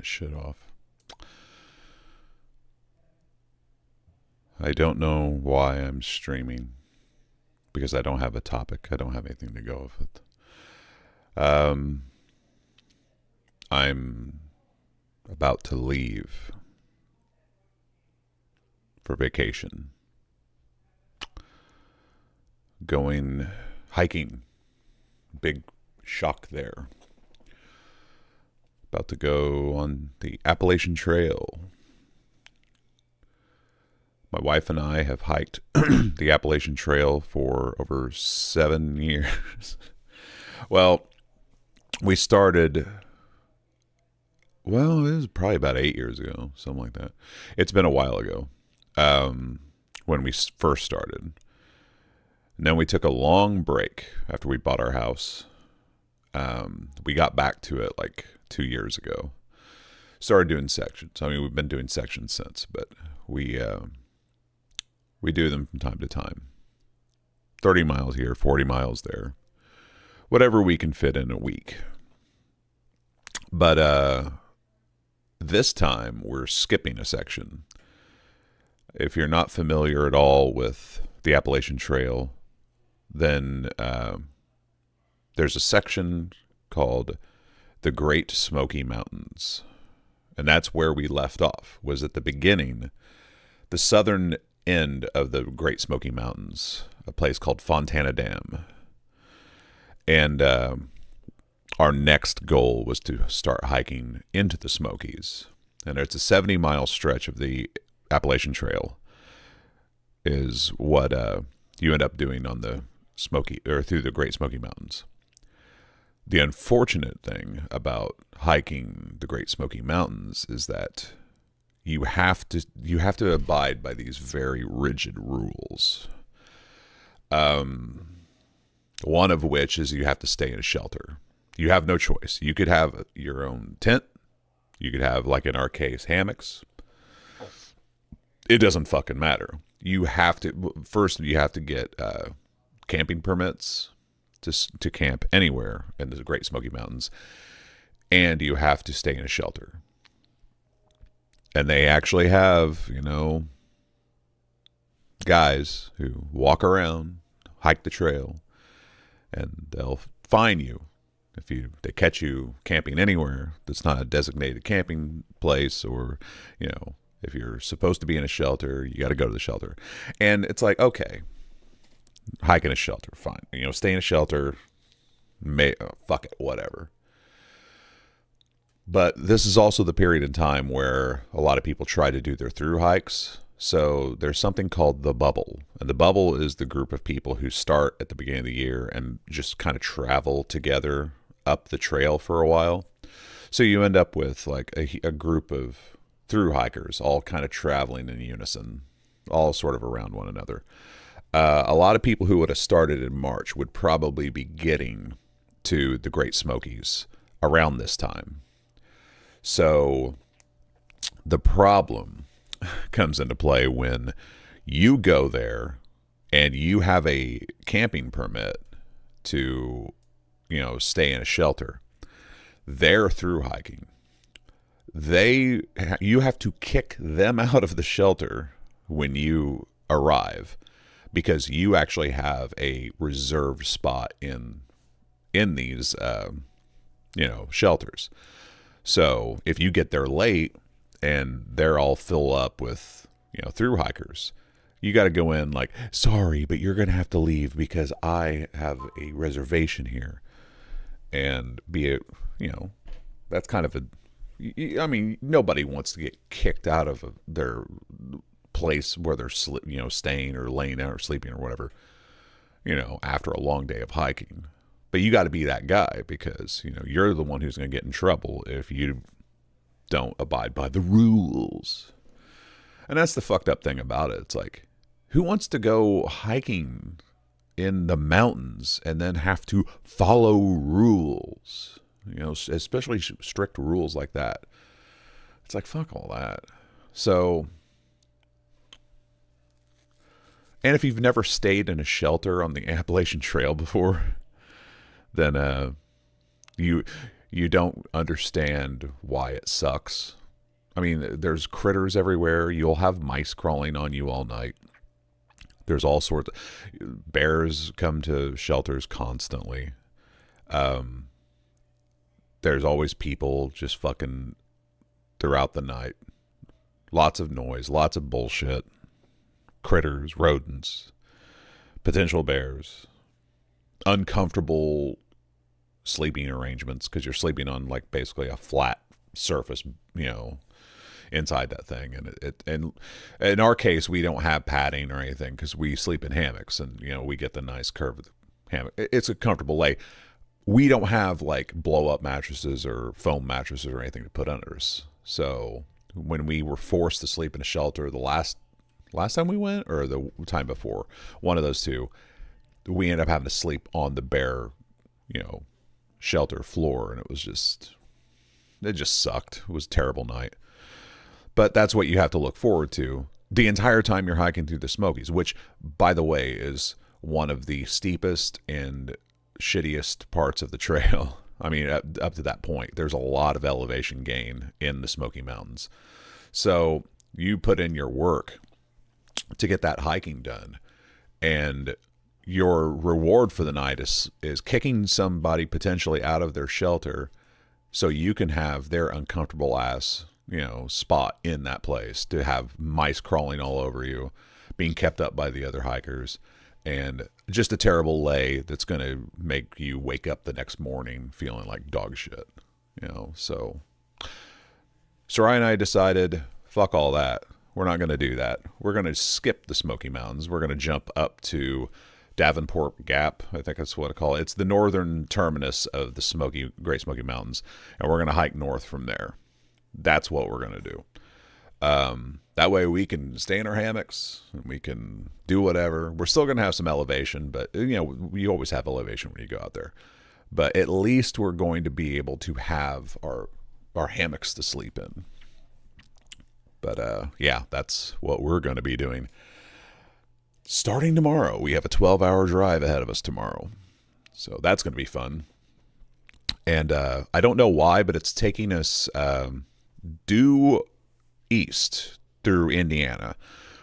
that shit off. I don't know why I'm streaming because I don't have a topic. I don't have anything to go with it. I'm about to leave for vacation. Going hiking. Big shock there. About to go on the Appalachian Trail. My wife and I have hiked the Appalachian Trail for over 7 years. Well, we started, well, it was probably about 8 years ago, something like that. It's been a while ago when we first started. And then we took a long break after we bought our house. We got back to it like 2 years ago. Started doing sections. I mean, we've been doing sections since, but we do them from time to time. 30 miles here, 40 miles there. Whatever we can fit in a week. But this time we're skipping a section. If you're not familiar at all with the Appalachian Trail, then there's a section called the Great Smoky Mountains. And that's where we left off, was at the beginning, the southern end of the Great Smoky Mountains, a place called Fontana Dam. And our next goal was to start hiking into the Smokies. And it's a 70-mile stretch of the Appalachian Trail is what you end up doing on the Smoky, or through the Great Smoky Mountains. The unfortunate thing about hiking the Great Smoky Mountains is that you have to abide by these very rigid rules. One of which is you have to stay in a shelter. You have no choice. You could have your own tent. You could have, like in our case, hammocks. It doesn't fucking matter. You have to, first you have to get camping permits to camp anywhere in the Great Smoky Mountains. And you have to stay in a shelter. And they actually have, guys who walk around, hike the trail, and they'll fine you if they catch you camping anywhere that's not a designated camping place, or if you're supposed to be in a shelter, you got to go to the shelter. And it's like, okay, hike in a shelter, fine, stay in a shelter, fuck it, whatever. But this is also the period in time where a lot of people try to do their through hikes. So there's something called the bubble. And the bubble is the group of people who start at the beginning of the year and just kind of travel together up the trail for a while. So you end up with like a group of through hikers all kind of traveling in unison, all sort of around one another. A lot of people who would have started in March would probably be getting to the Great Smokies around this time. So the problem comes into play when you go there and you have a camping permit to, stay in a shelter. They're through hiking. You have to kick them out of the shelter when you arrive, because you actually have a reserved spot in these, shelters. So if you get there late and they're all fill up with, through hikers, you got to go in like, sorry, but you're going to have to leave because I have a reservation here. And that's kind of nobody wants to get kicked out of their place where they're, staying or laying out or sleeping or whatever, after a long day of hiking. But you got to be that guy because, you're the one who's going to get in trouble if you don't abide by the rules. And that's the fucked up thing about it. It's like, who wants to go hiking in the mountains and then have to follow rules? Especially strict rules like that. It's like, fuck all that. So, and if you've never stayed in a shelter on the Appalachian Trail before, then You don't understand why it sucks. I mean, there's critters everywhere. You'll have mice crawling on you all night. There's all sorts of bears come to shelters constantly. There's always people just fucking throughout the night. Lots of noise, lots of bullshit. Critters, rodents, potential bears. Uncomfortable sleeping arrangements because you're sleeping on like basically a flat surface, inside that thing. And in our case, we don't have padding or anything because we sleep in hammocks, and we get the nice curved hammock. It's a comfortable lay. We don't have like blow up mattresses or foam mattresses or anything to put under us. So when we were forced to sleep in a shelter, the last time we went, or the time before, one of those two, we ended up having to sleep on the bare, shelter floor, and it just sucked. It was a terrible night. But that's what you have to look forward to the entire time you're hiking through the Smokies, which, by the way, is one of the steepest and shittiest parts of the trail. I mean, up to that point, there's a lot of elevation gain in the Smoky Mountains. So you put in your work to get that hiking done, and your reward for the night is kicking somebody potentially out of their shelter so you can have their uncomfortable ass, spot in that place, to have mice crawling all over you, being kept up by the other hikers, and just a terrible lay that's going to make you wake up the next morning feeling like dog shit, So Soraya and I decided, fuck all that. We're not going to do that. We're going to skip the Smoky Mountains. We're going to jump up to Davenport Gap, I think that's what I call it. It's the northern terminus of the Great Smoky Mountains, and we're going to hike north from there. That's what we're going to do. That way we can stay in our hammocks and we can do whatever. We're still going to have some elevation, but we always have elevation when you go out there. But at least we're going to be able to have our hammocks to sleep in. But yeah, that's what we're going to be doing. Starting tomorrow, we have a 12-hour drive ahead of us tomorrow. So that's going to be fun. And I don't know why, but it's taking us due east through Indiana.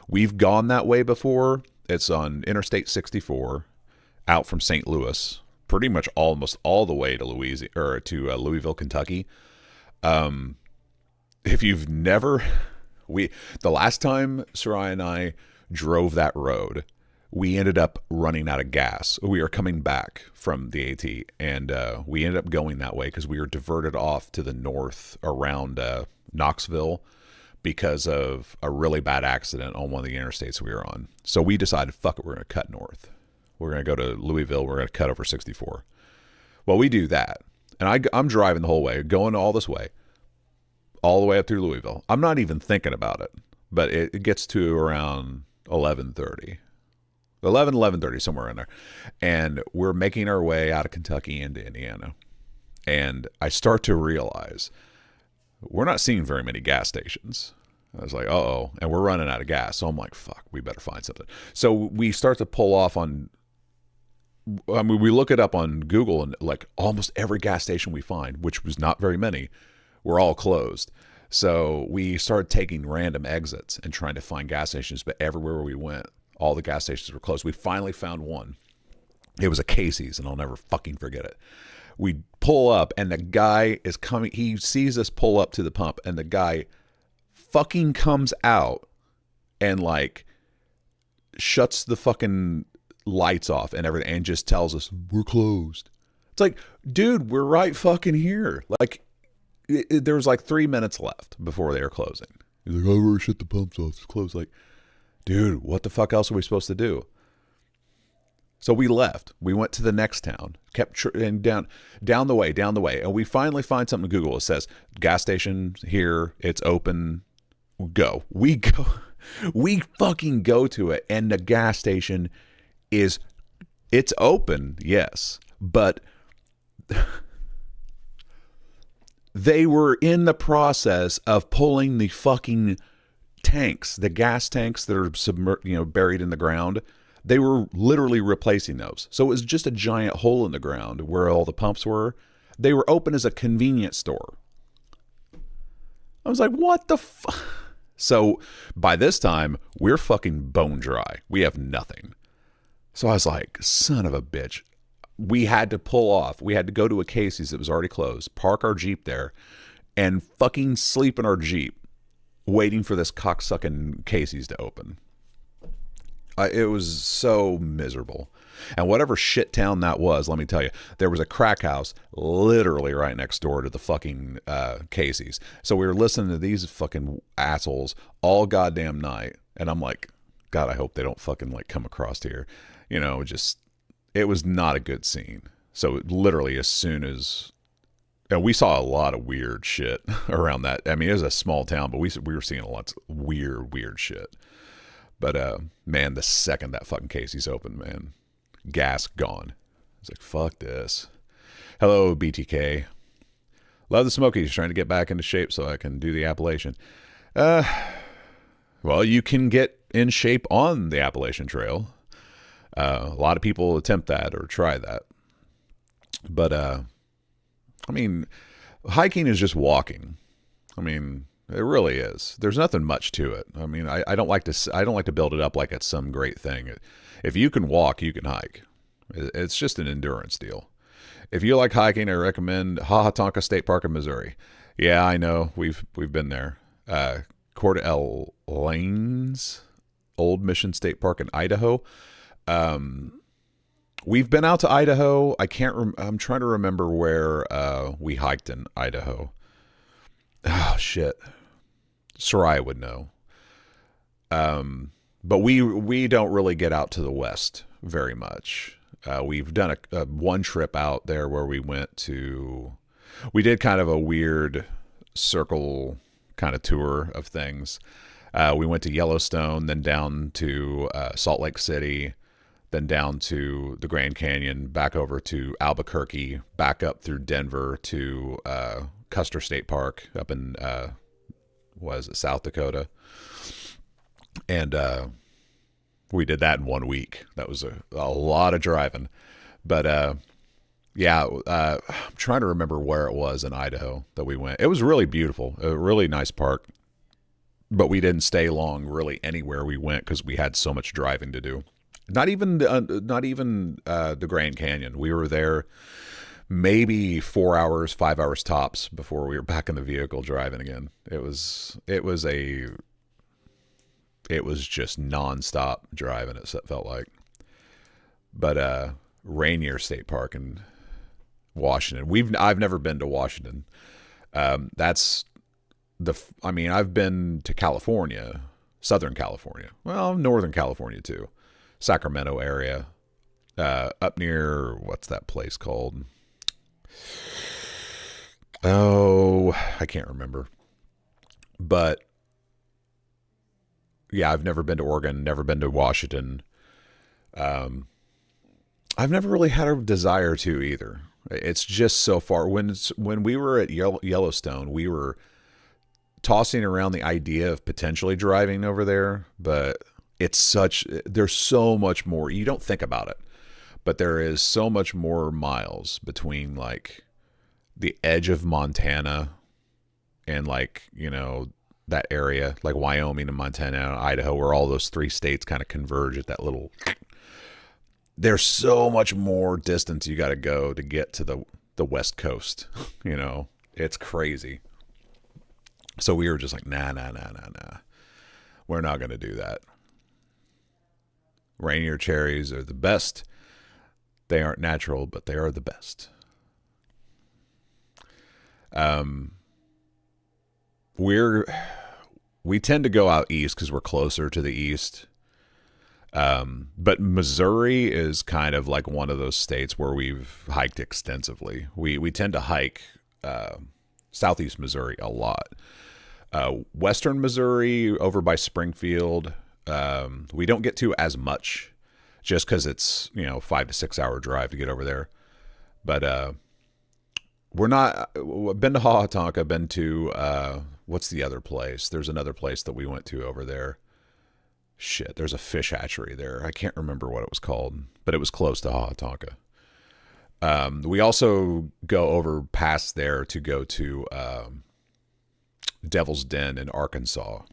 We've gone that way before. It's on Interstate 64 out from St. Louis, pretty much almost all the way to Louisville, Kentucky. If you've never... The last time Soraya and I drove that road, we ended up running out of gas. We were coming back from the AT, and we ended up going that way because we were diverted off to the north around Knoxville because of a really bad accident on one of the interstates we were on. So we decided, fuck it, we're going to cut north. We're going to go to Louisville. We're going to cut over 64. Well, we do that, and I'm driving the whole way, going all this way, all the way up through Louisville. I'm not even thinking about it, but it gets to around 11:30, somewhere in there, and we're making our way out of Kentucky into Indiana, and I start to realize we're not seeing very many gas stations. I was like, uh-oh, and we're running out of gas. So I'm like, fuck, we better find something. So we start to pull off on, we look it up on Google, and like almost every gas station we find, which was not very many, were all closed. So we started taking random exits and trying to find gas stations, but everywhere we went, all the gas stations were closed. We finally found one. It was a Casey's, and I'll never fucking forget it. We pull up, and the guy is coming. He sees us pull up to the pump, and the guy fucking comes out and like shuts the fucking lights off and everything, and just tells us we're closed. It's like, dude, we're right fucking here. Like, there was like 3 minutes left before they were closing. He's like, I already shut the pumps off. It's closed. Like, dude, what the fuck else are we supposed to do? So we left. We went to the next town, kept and down the way, and we finally find something on Google. It says gas station here. It's open. Go. We fucking go to it, and the gas station it's open, yes, but they were in the process of pulling the fucking tanks, the gas tanks that are buried in the ground. They were literally replacing those. So it was just a giant hole in the ground where all the pumps were. They were open as a convenience store. I was like, what the fuck? So by this time, we're fucking bone dry. We have nothing. So I was like, son of a bitch. We had to pull off. We had to go to a Casey's that was already closed, park our Jeep there, and fucking sleep in our Jeep, waiting for this cocksucking Casey's to open. It was so miserable. And whatever shit town that was, let me tell you, there was a crack house literally right next door to the fucking Casey's. So we were listening to these fucking assholes all goddamn night. And I'm like, God, I hope they don't fucking like come across here. You know, just, it was not a good scene. So literally as soon as, and we saw a lot of weird shit around that. I mean, it was a small town, but we were seeing a lot of weird shit. But man, the second that fucking Casey's opened, man, gas gone. I was like, fuck this. Hello, BTK. Love the Smokies. Trying to get back into shape so I can do the Appalachian. Well, you can get in shape on the Appalachian Trail. A lot of people attempt that or try that. But, I mean, hiking is just walking. I mean, it really is. There's nothing much to it. I mean, I don't like to build it up like it's some great thing. If you can walk, you can hike. It's just an endurance deal. If you like hiking, I recommend Hahatonka State Park in Missouri. Yeah, I know. We've been there. Coeur d'Alene's Old Mission State Park in Idaho. We've been out to Idaho. I'm trying to remember where we hiked in Idaho. Oh shit. Soraya would know. But we don't really get out to the west very much. We've done a one trip out there where we did kind of a weird circle kind of tour of things. We went to Yellowstone, then down to Salt Lake City, then down to the Grand Canyon, back over to Albuquerque, back up through Denver to Custer State Park up in South Dakota. And we did that in 1 week. That was a lot of driving. But I'm trying to remember where it was in Idaho that we went. It was really beautiful, a really nice park. But we didn't stay long really anywhere we went because we had so much driving to do. Not even the Grand Canyon. We were there maybe 4 hours, 5 hours tops before we were back in the vehicle driving again. It was just nonstop driving. It felt like. But Rainier State Park in Washington. I've never been to Washington. I've been to California, Southern California. Well, Northern California too. Sacramento area. Up near, what's that place called? Oh, I can't remember. But yeah, I've never been to Oregon, never been to Washington. I've never really had a desire to either. It's just so far. When we were at Yellowstone, we were tossing around the idea of potentially driving over there, but there's so much more. You don't think about it, but there is so much more miles between like the edge of Montana and like, you know, that area, like Wyoming and Montana and Idaho, where all those three states kind of converge at that little. There's so much more distance you got to go to get to the West Coast. You know, it's crazy. So we were just like, nah. We're not going to do that. Rainier cherries are the best. They aren't natural, but they are the best. We tend to go out east because we're closer to the east. But Missouri is kind of like one of those states where we've hiked extensively. We tend to hike southeast Missouri a lot. Western Missouri over by Springfield, we don't get to as much just because it's, 5 to 6 hour drive to get over there. But been to Hahatonka, been to what's the other place? There's another place that we went to over there. There's a fish hatchery there. I can't remember what it was called, but it was close to Hahatonka. We also go over past there to go to Devil's Den in Arkansas,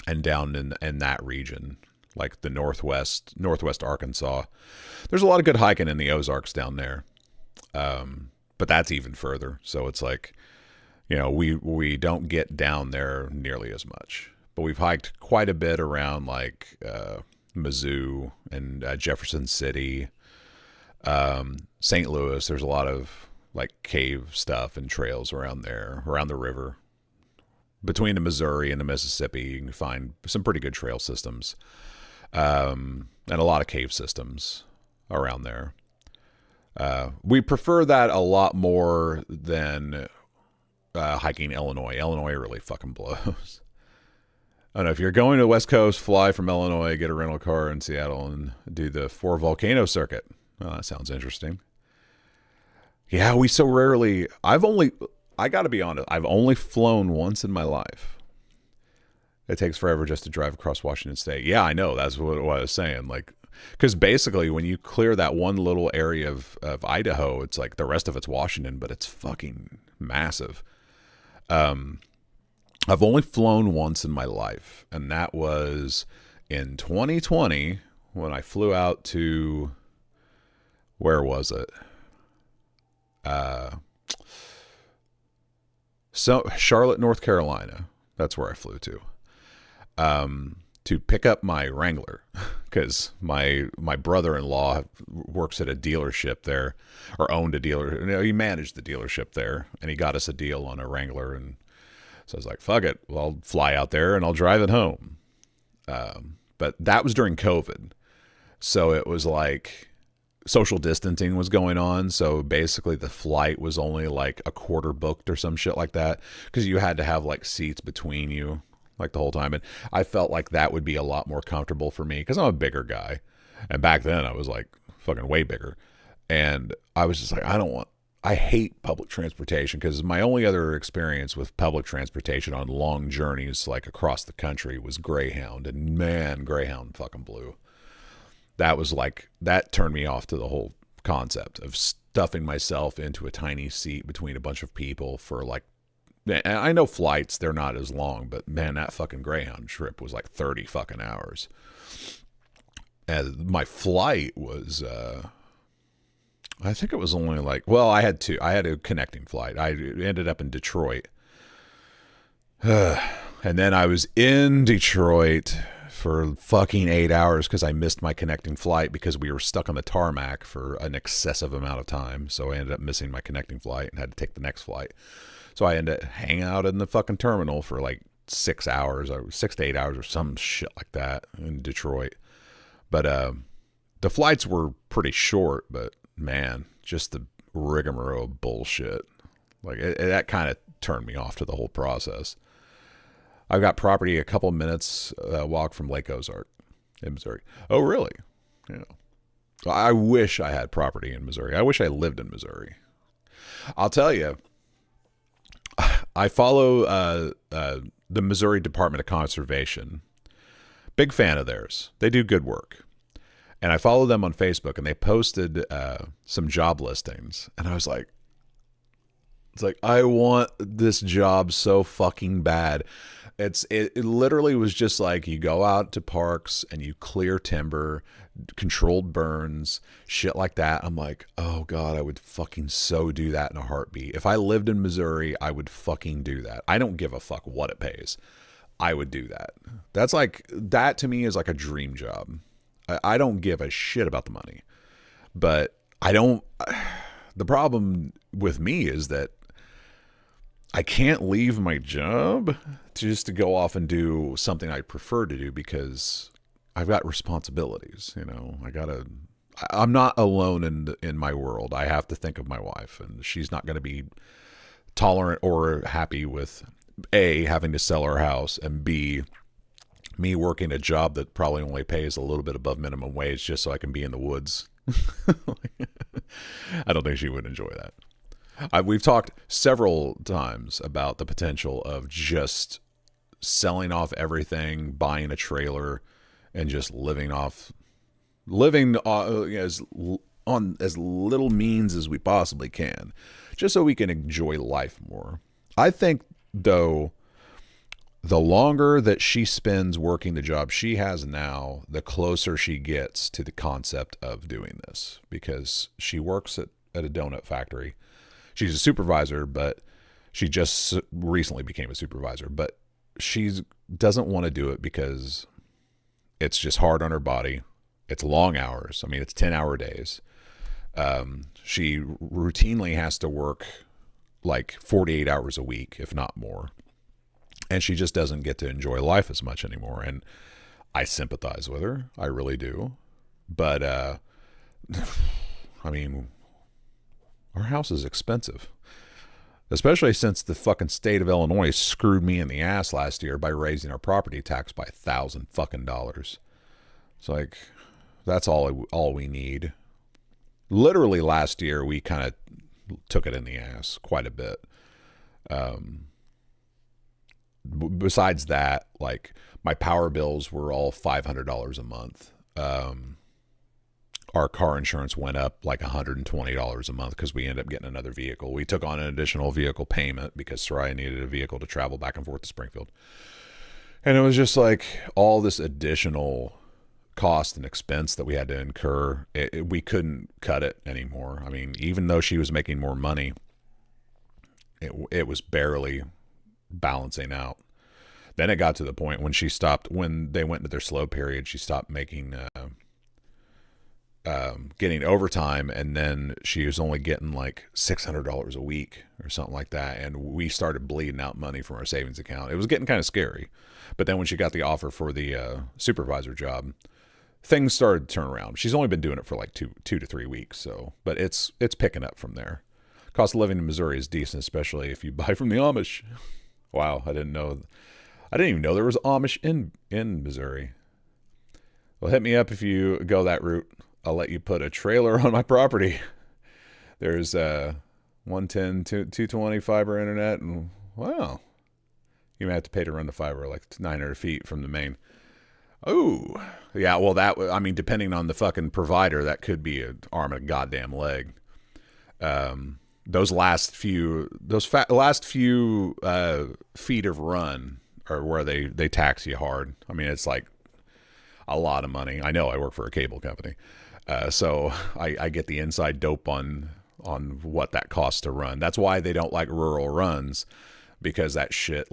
and down in that region, like the northwest Arkansas. There's a lot of good hiking in the Ozarks down there, but that's even further. So it's like, we don't get down there nearly as much, but we've hiked quite a bit around like Mizzou and Jefferson City, St. Louis. There's a lot of like cave stuff and trails around there, around the river. Between the Missouri and the Mississippi, you can find some pretty good trail systems, and a lot of cave systems around there. We prefer that a lot more than hiking Illinois. Illinois really fucking blows. I don't know, if you're going to the West Coast, fly from Illinois, get a rental car in Seattle, and do the Four Volcano Circuit. Oh, that sounds interesting. Yeah, we so rarely. I got to be honest, I've only flown once in my life. It takes forever just to drive across Washington State. Yeah, I know. That's what I was saying. Like, because basically when you clear that one little area of Idaho, it's like the rest of it's Washington, but it's fucking massive. I've only flown once in my life, and that was in 2020 when I flew out to, where was it? So Charlotte, North Carolina. That's where I flew to pick up my Wrangler, because my brother-in-law works at a dealership there, or owned a dealer. He managed the dealership there, and he got us a deal on a Wrangler, and so I was like, "Fuck it, well, I'll fly out there and I'll drive it home." But that was during COVID, so it was like social distancing was going on, so basically the flight was only like a quarter booked or some shit like that, because you had to have like seats between you like the whole time, and I felt like that would be a lot more comfortable for me because I'm a bigger guy, and back then I was like fucking way bigger, and I was just like, I hate public transportation, because my only other experience with public transportation on long journeys like across the country was Greyhound, and man, Greyhound fucking blew. That was like, that turned me off to the whole concept of stuffing myself into a tiny seat between a bunch of people for like, I know flights, they're not as long, but man, that fucking Greyhound trip was like 30 fucking hours. And my flight was, I think it was only like, well, I had a connecting flight. I ended up in Detroit. And then I was in Detroit for fucking 8 hours because I missed my connecting flight because we were stuck on the tarmac for an excessive amount of time. So I ended up missing my connecting flight and had to take the next flight. So I ended up hanging out in the fucking terminal for like 6 hours, or 6 to 8 hours or some shit like that in Detroit. But the flights were pretty short, but man, just the rigmarole of bullshit. Like that kind of turned me off to the whole process. I've got property a couple minutes walk from Lake Ozark in Missouri. Oh, really? Yeah. I wish I had property in Missouri. I wish I lived in Missouri. I'll tell you, I follow the Missouri Department of Conservation. Big fan of theirs. They do good work. And I follow them on Facebook, and they posted some job listings. And I was like, I want this job so fucking bad. It literally was just like, you go out to parks and you clear timber, controlled burns, shit like that. I'm like, oh God, I would fucking so do that in a heartbeat. If I lived in Missouri, I would fucking do that. I don't give a fuck what it pays. I would do that. That's like, that to me is like a dream job. I don't give a shit about the money, but the problem with me is that I can't leave my job just to go off and do something I prefer to do, because I've got responsibilities. I'm not alone in my world. I have to think of my wife, and she's not going to be tolerant or happy with A, having to sell our house, and B, me working a job that probably only pays a little bit above minimum wage just so I can be in the woods. I don't think she would enjoy that. We've talked several times about the potential of just selling off everything, buying a trailer, and just living as on as little means as we possibly can, just so we can enjoy life more. I think, though, the longer that she spends working the job she has now, the closer she gets to the concept of doing this, because she works at a donut factory. She's a supervisor, but she just recently became a supervisor, but she doesn't want to do it because it's just hard on her body. It's long hours. I mean, it's 10-hour days. She routinely has to work like 48 hours a week, if not more. And she just doesn't get to enjoy life as much anymore. And I sympathize with her. I really do. But, I mean, our house is expensive. Especially since the fucking state of Illinois screwed me in the ass last year by raising our property tax by $1,000 fucking dollars. It's like, that's all we need. Literally last year, we kind of took it in the ass quite a bit. Besides that, like, my power bills were all $500 a month. Our car insurance went up like $120 a month because we ended up getting another vehicle. We took on an additional vehicle payment because Soraya needed a vehicle to travel back and forth to Springfield. And it was just like all this additional cost and expense that we had to incur. We couldn't cut it anymore. I mean, even though she was making more money, it was barely balancing out. Then it got to the point when they went into their slow period, she stopped making getting overtime, and then she was only getting like $600 a week or something like that, and we started bleeding out money from our savings account. It was getting kind of scary. But then when she got the offer for the supervisor job, things started to turn around. She's only been doing it for like two to 3 weeks, so but it's picking up from there. Cost of living in Missouri is decent, especially if you buy from the Amish. Wow, I didn't even know there was Amish in Missouri. Well, hit me up if you go that route. I'll let you put a trailer on my property. There's 110, 220 fiber internet, and wow, you may have to pay to run the fiber like 900 feet from the main. Oh, yeah. Well, depending on the fucking provider, that could be an arm and a goddamn leg. Those last few feet of run are where they tax you hard. I mean, it's like a lot of money. I know I work for a cable company. So I get the inside dope on what that costs to run. That's why they don't like rural runs, because that shit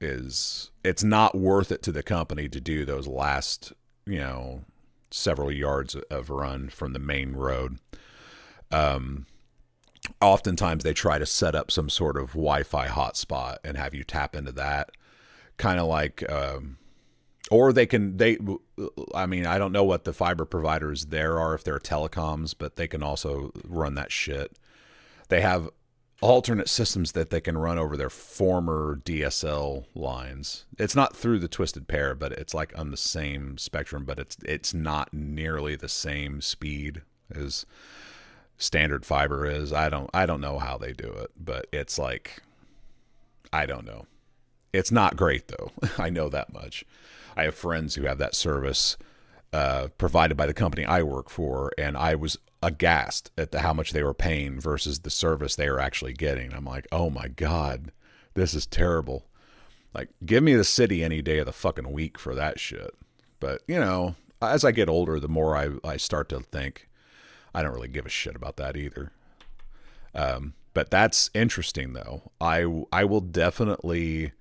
it's not worth it to the company to do those last, several yards of run from the main road. Oftentimes they try to set up some sort of Wi-Fi hotspot and have you tap into that, kind of like, or I don't know what the fiber providers there are, if they're telecoms, but they can also run that shit. They have alternate systems that they can run over their former DSL lines. It's not through the Twisted Pair, but it's like on the same spectrum, but it's not nearly the same speed as standard fiber is. I don't know how they do it, but it's like, I don't know. It's not great though. I know that much. I have friends who have that service provided by the company I work for, and I was aghast at how much they were paying versus the service they were actually getting. I'm like, oh my God, this is terrible. Like, give me the city any day of the fucking week for that shit. But, as I get older, the more I start to think, I don't really give a shit about that either. But that's interesting, though. I will definitely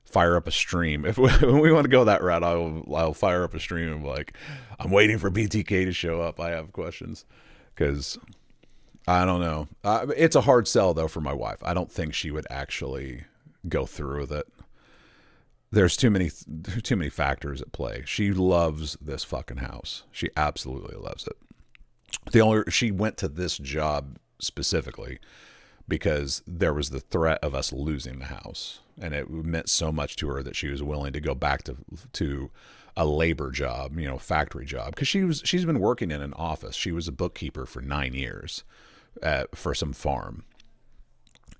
fire up a stream. If we want to go that route, I'll fire up a stream of like, I'm waiting for BTK to show up. I have questions. Because I don't know. It's a hard sell, though, for my wife. I don't think she would actually go through with it. There's too many factors at play. She loves this fucking house. She absolutely loves it. She went to this job specifically because there was the threat of us losing the house, and it meant so much to her that she was willing to go back to a labor job, factory job, because she's been working in an office. She was a bookkeeper for 9 years for some farm,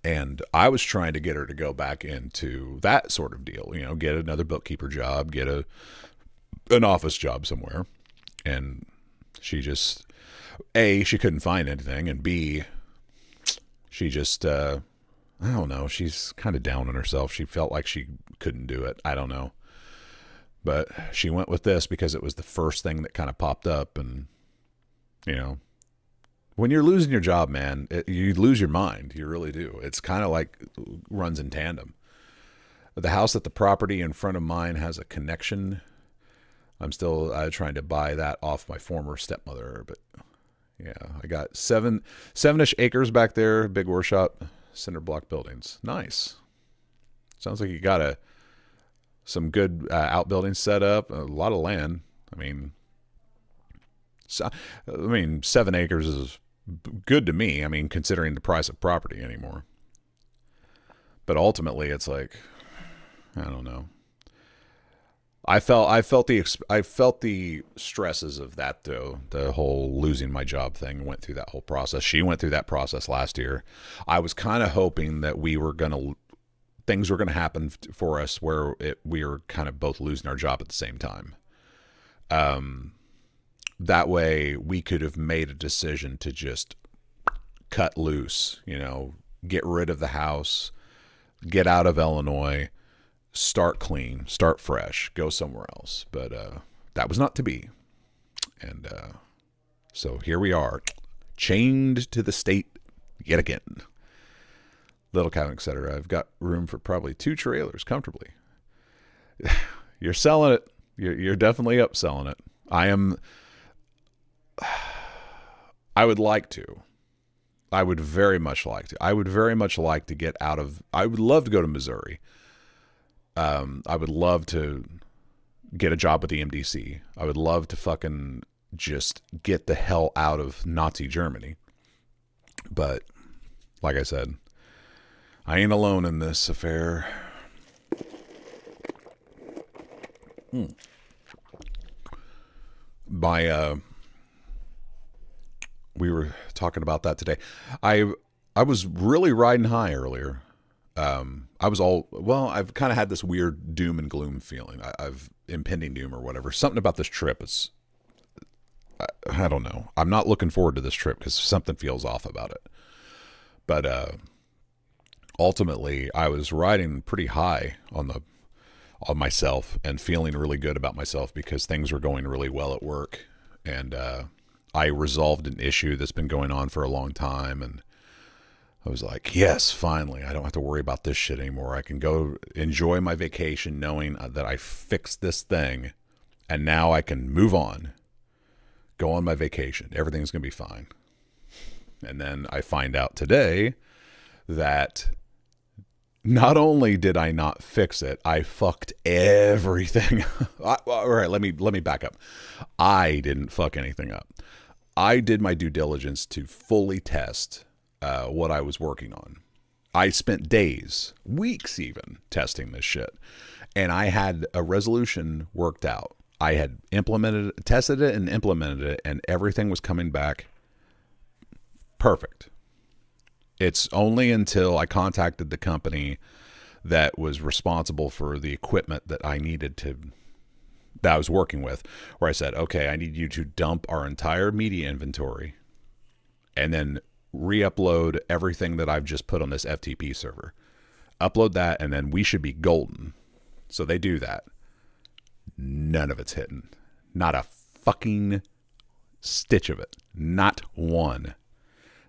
and I was trying to get her to go back into that sort of deal, get another bookkeeper job, get an office job somewhere, and she just, A, she couldn't find anything, and B, she just, I don't know, she's kind of down on herself. She felt like she couldn't do it. I don't know. But she went with this because it was the first thing that kind of popped up. And, you know, when you're losing your job, man, you lose your mind. You really do. It's kind of like runs in tandem. The house at the property in front of mine has a connection. I'm still trying to buy that off my former stepmother, but yeah, I got seven-ish acres back there, big workshop, cinder block buildings. Nice. Sounds like you got some good outbuildings set up, a lot of land. I mean, 7 acres is good to me. I mean, considering the price of property anymore. But ultimately, it's like, I don't know. I felt the stresses of that though. The whole losing my job thing, went through that whole process. She went through that process last year. I was kind of hoping that things were gonna happen for us where we were kind of both losing our job at the same time. That way we could have made a decision to just cut loose, you know, get rid of the house, get out of Illinois, start clean, start fresh, go somewhere else. But that was not to be. And so here we are, chained to the state yet again. Little cabin, etc. I've got room for probably 2 trailers comfortably. You're selling it. You're definitely upselling it. I would like to. I would very much like to. I would very much like to get out of. I would love to go to Missouri. I would love to get a job with the MDC. I would love to fucking just get the hell out of Nazi Germany. But like I said, I ain't alone in this affair. We were talking about that today. I was really riding high earlier. I've kind of had this weird doom and gloom feeling. I've impending doom or whatever. Something about this trip is, I don't know. I'm not looking forward to this trip because something feels off about it. But ultimately, I was riding pretty high on myself and feeling really good about myself because things were going really well at work. And I resolved an issue that's been going on for a long time, and I was like, yes, finally, I don't have to worry about this shit anymore. I can go enjoy my vacation knowing that I fixed this thing, and now I can move on, go on my vacation. Everything's going to be fine. And then I find out today that not only did I not fix it, I fucked everything. All right, let me back up. I didn't fuck anything up. I did my due diligence to fully test what I was working on. I spent days, weeks even, testing this shit. And I had a resolution worked out. I had tested it and implemented it, and everything was coming back perfect. It's only until I contacted the company that was responsible for the equipment that I was working with, where I said, okay, I need you to dump our entire media inventory and then re-upload everything that I've just put on this FTP server. Upload that, and then we should be golden. So they do that. None of it's hitting. Not a fucking stitch of it. Not one.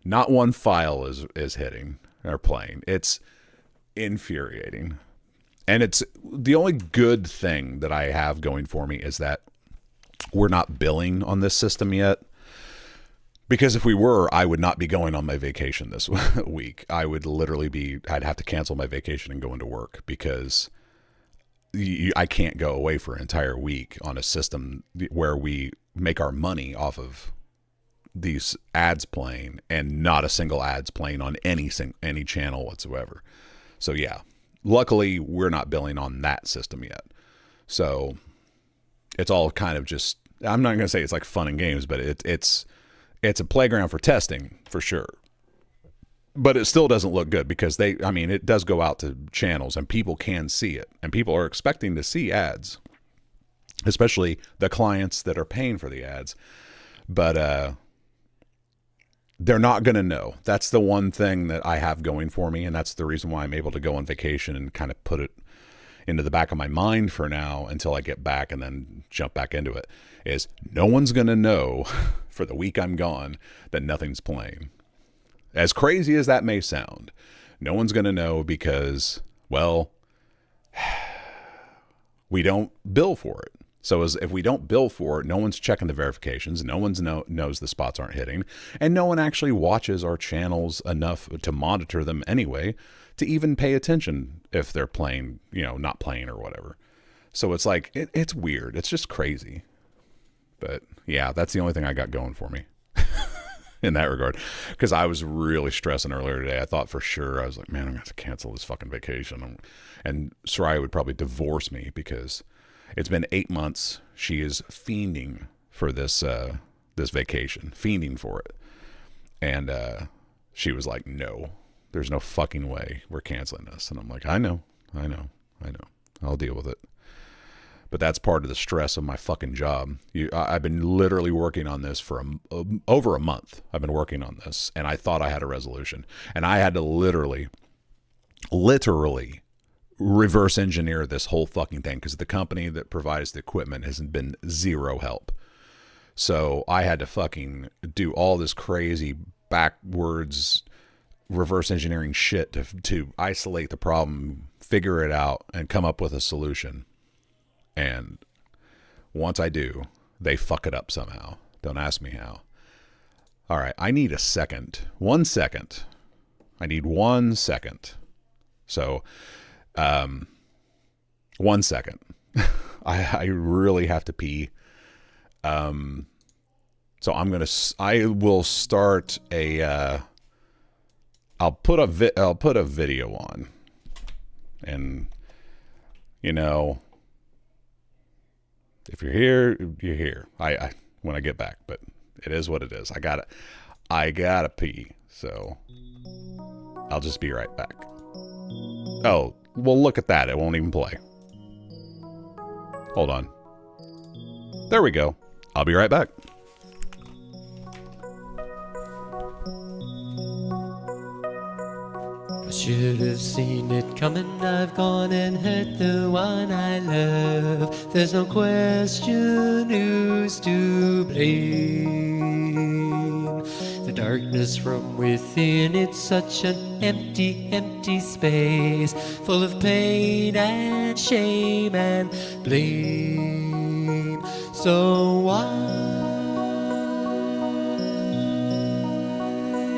Not one file is hitting or playing. It's infuriating. And it's the only good thing that I have going for me is that we're not billing on this system yet. Because if we were, I would not be going on my vacation this week. I would literally I'd have to cancel my vacation and go into work because I can't go away for an entire week on a system where we make our money off of these ads playing and not a single ads playing on any channel whatsoever. So yeah, luckily we're not billing on that system yet. So it's all kind of just, I'm not going to say it's like fun and games, but it's a playground for testing for sure. But it still doesn't look good because it does go out to channels and people can see it and people are expecting to see ads, especially the clients that are paying for the ads. But they're not going to know. That's the one thing that I have going for me, and that's the reason why I'm able to go on vacation and kind of put it into the back of my mind for now until I get back and then jump back into it, is no one's going to know for the week I'm gone that nothing's playing. As crazy as that may sound, no one's going to know because, well, we don't bill for it. So if we don't bill for it, no one's checking the verifications. No one's knows the spots aren't hitting. And no one actually watches our channels enough to monitor them anyway, to even pay attention if they're playing, not playing or whatever. So it's like, it's weird. It's just crazy. But yeah, that's the only thing I got going for me in that regard. Because I was really stressing earlier today. I thought for sure, I was like, man, I'm going to have to cancel this fucking vacation. And Soraya would probably divorce me because it's been 8 months. She is fiending for this vacation, fiending for it. And she was like, no, there's no fucking way we're canceling this. And I'm like, I know. I'll deal with it. But that's part of the stress of my fucking job. I've been literally working on this for over a month. I've been working on this, and I thought I had a resolution. And I had to literally reverse engineer this whole fucking thing because the company that provides the equipment has been zero help. So I had to fucking do all this crazy backwards reverse engineering shit to isolate the problem, figure it out, and come up with a solution. And once I do, they fuck it up somehow. Don't ask me how. All right, I need a second. 1 second. I need 1 second. So, 1 second. I really have to pee. So I will start a. I'll put a video on, and if you're here, you're here. I when I get back, but it is what it is. I gotta pee. So I'll just be right back. Oh, well, look at that. It won't even play. Hold on. There we go. I'll be right back. I should have seen it coming. I've gone and hurt the one I love. There's no question who's to blame. The darkness from within, it's such an empty, empty space, full of pain and shame and blame. So why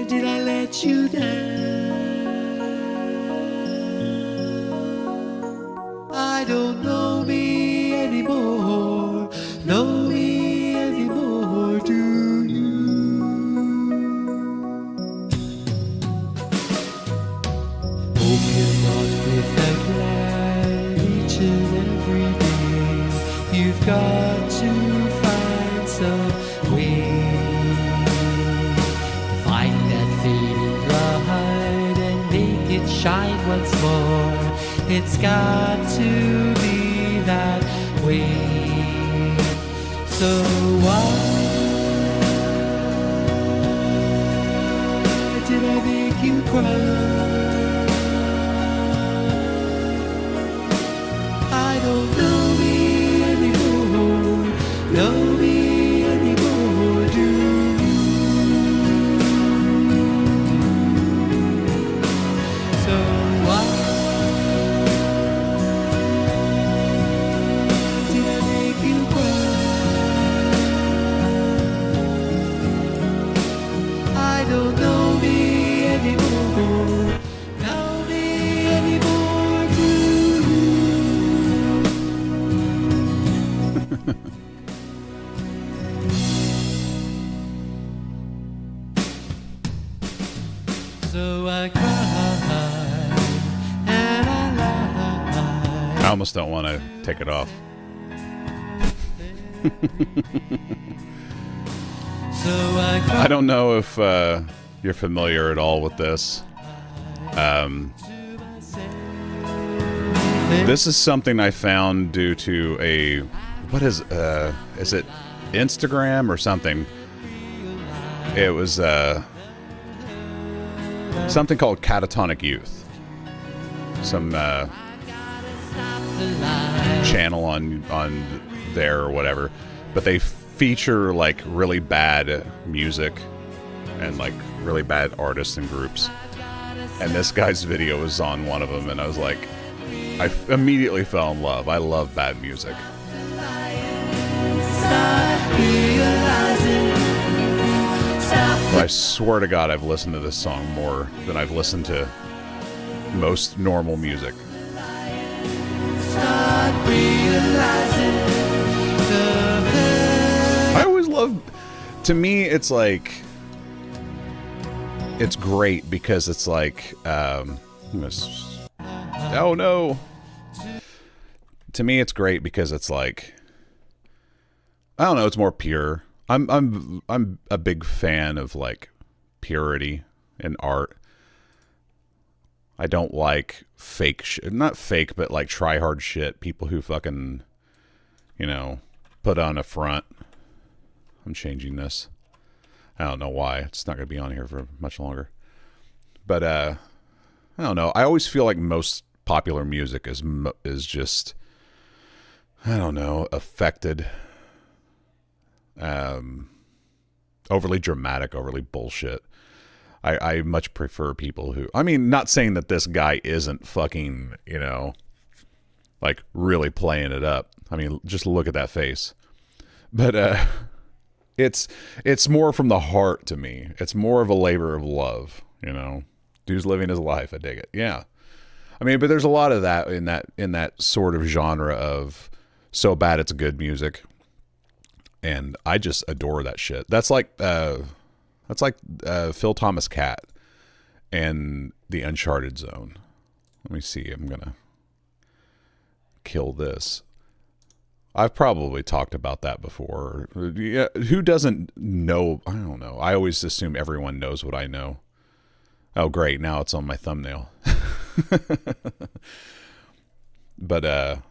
did I let you down? I don't know me anymore, know me anymore, do you? Hope you're not without light each and every day. You've got to find some way to find that fading light and make it shine once more. It's got to be that way. So why did I make you cry? I don't know me anymore, know me anymore, do you? So why don't know me anymore, know me anymore, do you? So I cried and I lied. I almost don't want to take it off. So I cried. I don't know if you're familiar at all with this. This is something I found due to is it Instagram or something? It was something called Catatonic Youth. Some channel on there or whatever, but they feature like really bad music and like really bad artists and groups. And this guy's video was on one of them, and I was like, I immediately fell in love. I love bad music. I swear to God, I've listened to this song more than I've listened to most normal music. I always love, to me, it's like, it's great because it's like, oh no. To me, it's great because it's like, I don't know, it's more pure. I'm a big fan of like purity in art. I don't like fake shit. Not fake, but like try hard shit. People who fucking, you know, put on a front. I'm changing this. I don't know why. It's not going to be on here for much longer. But I don't know. I always feel like most popular music is just, I don't know, affected. Overly dramatic, overly bullshit. I much prefer people who, I mean, not saying that this guy isn't fucking, you know, like really playing it up. I mean, just look at that face. But it's more from the heart to me. It's more of a labor of love, you know. Dude's living his life. I dig it. Yeah. I mean, but there's a lot of that in that sort of genre of so bad it's good music. And I just adore that shit. That's like Phil Thomas Cat and the Uncharted Zone. Let me see. I'm gonna kill this. I've probably talked about that before. Yeah, who doesn't know? I don't know. I always assume everyone knows what I know. Oh, great. Now it's on my thumbnail. But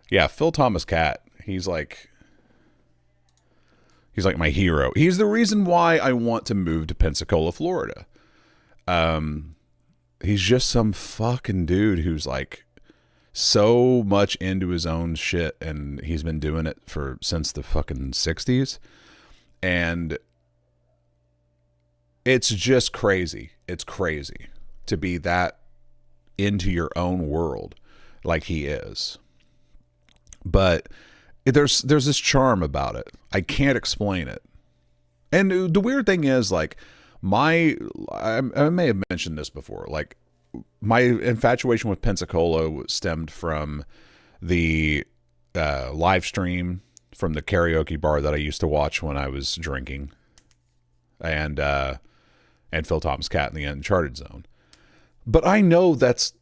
yeah, Phil Thomas Cat. He's like my hero. He's the reason why I want to move to Pensacola, Florida. He's just some fucking dude who's like so much into his own shit, and he's been doing it since the fucking 60s. And it's just crazy. It's crazy to be that into your own world like he is. But there's this charm about it. I can't explain it. And the weird thing is, like, I may have mentioned this before, like, my infatuation with Pensacola stemmed from the live stream from the karaoke bar that I used to watch when I was drinking, and Phil Thomas Cat in the Uncharted Zone. But I know that's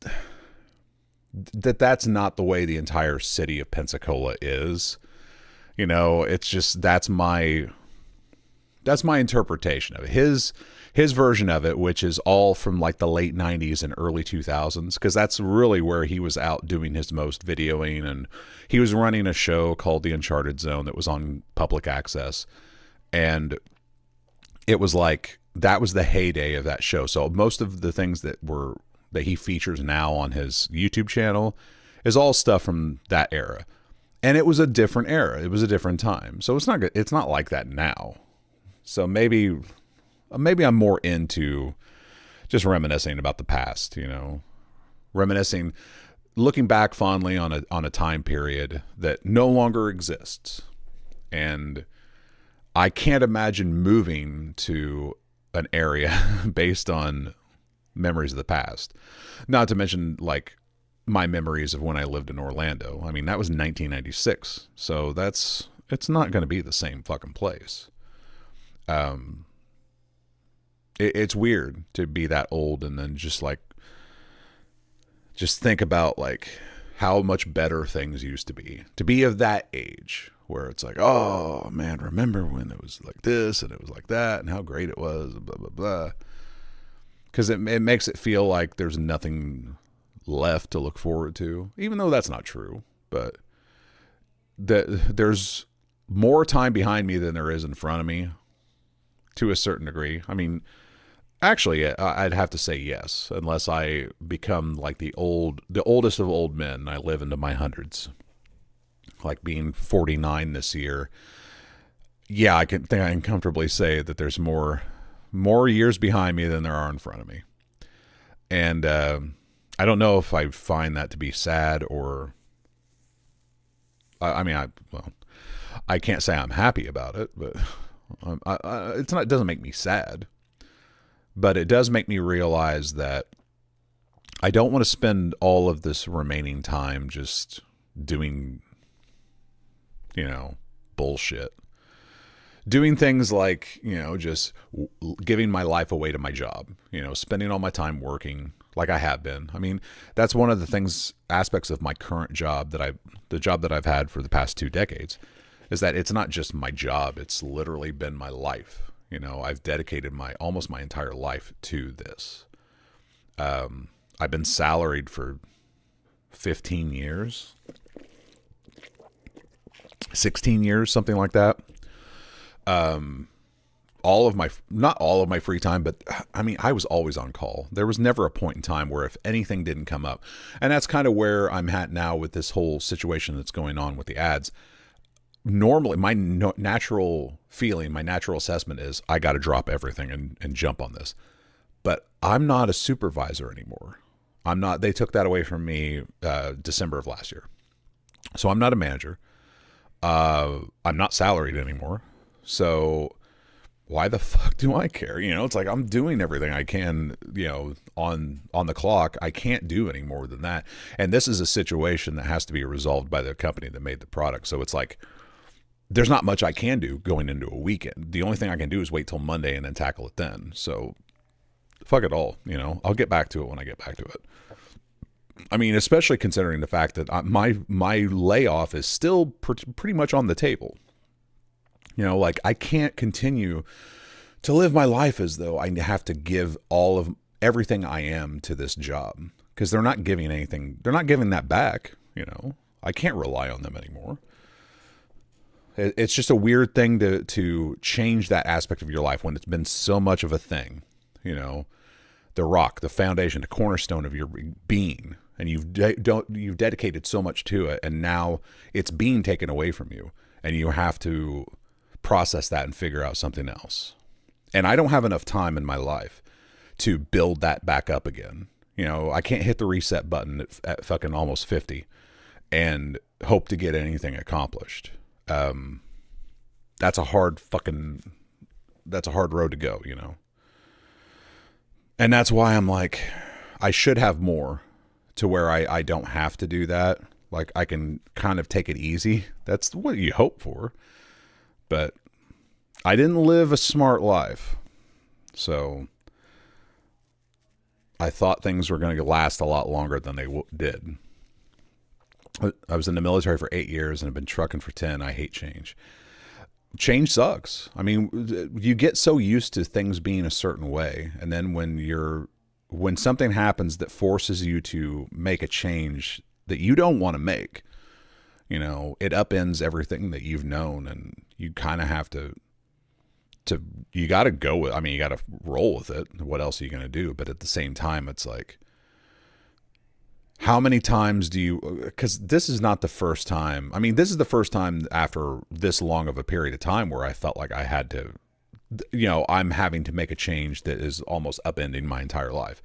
not the way the entire city of Pensacola is. You know, it's just that's my interpretation of it. His version of it, which is all from like the late 90s and early 2000s, because that's really where he was out doing his most videoing, and he was running a show called The Uncharted Zone that was on public access, and it was like that was the heyday of that show. So most of the things that he features now on his YouTube channel is all stuff from that era. And it was a different era. It was a different time. So it's not like that now. So maybe I'm more into just reminiscing about the past, you know, looking back fondly on a time period that no longer exists. And I can't imagine moving to an area based on memories of the past. Not to mention, like, my memories of when I lived in Orlando. I mean, that was 1996. So it's not going to be the same fucking place. It's weird to be that old and then just think about like how much better things used to be of that age, where it's like, oh man, remember when it was like this and it was like that and how great it was, blah, blah, blah. Because it makes it feel like there's nothing left to look forward to, even though that's not true. But there's more time behind me than there is in front of me, to a certain degree. I mean, Actually, I'd have to say yes, unless I become like the oldest of old men. And I live into my hundreds, like being 49 this year. Yeah, I can comfortably say that there's more years behind me than there are in front of me, and I don't know if I find that to be sad or. I mean, I can't say I'm happy about it, but it's not. It doesn't make me sad. But it does make me realize that I don't want to spend all of this remaining time just doing, bullshit. Doing things like, just giving my life away to my job, spending all my time working like I have been. I mean, that's one of the aspects of my current job the job that I've had for the past 2 decades, is that it's not just my job. It's literally been my life. I've dedicated almost my entire life to this. I've been salaried for 15 years, 16 years, something like that. Not all of my free time, but I mean, I was always on call. There was never a point in time where if anything didn't come up, and that's kind of where I'm at now with this whole situation that's going on with the ads. Normally my natural feeling, my natural assessment is I got to drop everything and jump on this. But I'm not a supervisor anymore. They took that away from me December of last year. So I'm not a manager. I'm not salaried anymore. So why the fuck do I care? It's like I'm doing everything I can, on the clock. I can't do any more than that. And this is a situation that has to be resolved by the company that made the product. So it's like, there's not much I can do going into a weekend. The only thing I can do is wait till Monday and then tackle it then. So fuck it all. I'll get back to it when I get back to it. I mean, especially considering the fact that my layoff is still pretty much on the table. Like I can't continue to live my life as though I have to give all of everything I am to this job, because they're not giving anything. They're not giving that back. I can't rely on them anymore. It's just a weird thing to change that aspect of your life when it's been so much of a thing, the rock, the foundation, the cornerstone of your being, and you've dedicated so much to it, and now it's being taken away from you, and you have to process that and figure out something else. And I don't have enough time in my life to build that back up again. I can't hit the reset button at fucking almost 50 and hope to get anything accomplished. That's a hard road to go, And that's why I'm like, I should have more to where I don't have to do that. Like I can kind of take it easy. That's what you hope for. But I didn't live a smart life. So I thought things were going to last a lot longer than they did. I was in the military for 8 years and have been trucking for 10. I hate change. Change sucks. I mean, you get so used to things being a certain way. And then when something happens that forces you to make a change that you don't want to make, it upends everything that you've known, and you kind of have you got to go with, you got to roll with it. What else are you going to do? But at the same time, it's like, how many times because this is not the first time. I mean, this is the first time after this long of a period of time where I felt like I had to, I'm having to make a change that is almost upending my entire life.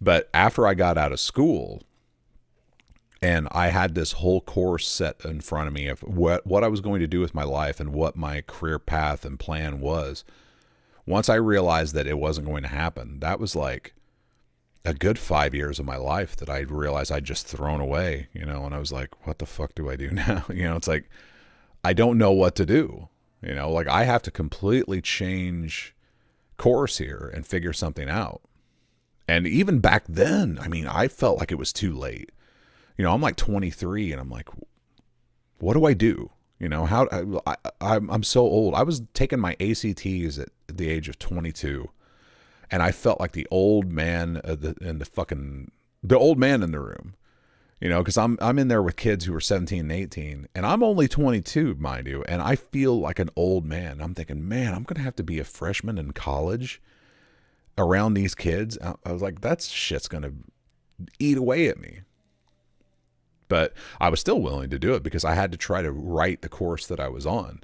But after I got out of school and I had this whole course set in front of me of what I was going to do with my life and what my career path and plan was, once I realized that it wasn't going to happen, that was like a good 5 years of my life that I realized I'd just thrown away, and I was like, what the fuck do I do now? It's like, I don't know what to do, like I have to completely change course here and figure something out. And even back then, I felt like it was too late. I'm like 23 and I'm like, what do I do? I'm so old. I was taking my ACTs at the age of 22. And I felt like the old man the old man in the room, because I'm in there with kids who are 17 and 18, and I'm only 22, mind you, and I feel like an old man. I'm thinking, man, I'm gonna have to be a freshman in college around these kids, I was like, that shit's going to eat away at me. But I was still willing to do it because I had to try to right the course that I was on.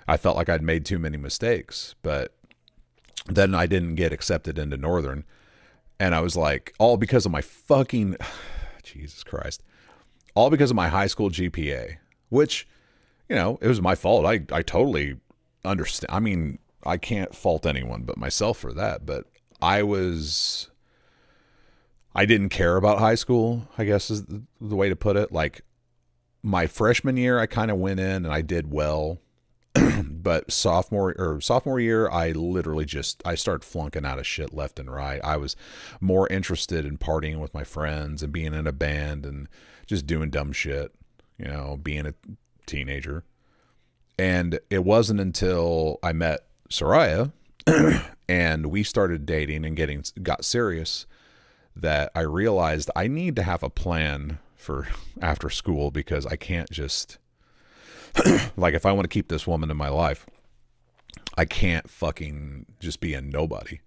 I felt like I'd made too many mistakes, but then I didn't get accepted into Northern. And I was like, all because of my fucking, Jesus Christ, all because of my high school GPA, which, you know, it was my fault. I totally understand. I mean, I can't fault anyone but myself for that, but I didn't care about high school, I guess is the way to put it. Like my freshman year, I kind of went in and I did well. But sophomore year, I literally I started flunking out of shit left and right. I was more interested in partying with my friends and being in a band and just doing dumb shit, you know, being a teenager. And it wasn't until I met Soraya and we started dating and got serious that I realized I need to have a plan for after school, because I can't just like, if I want to keep this woman in my life, I can't fucking just be a nobody.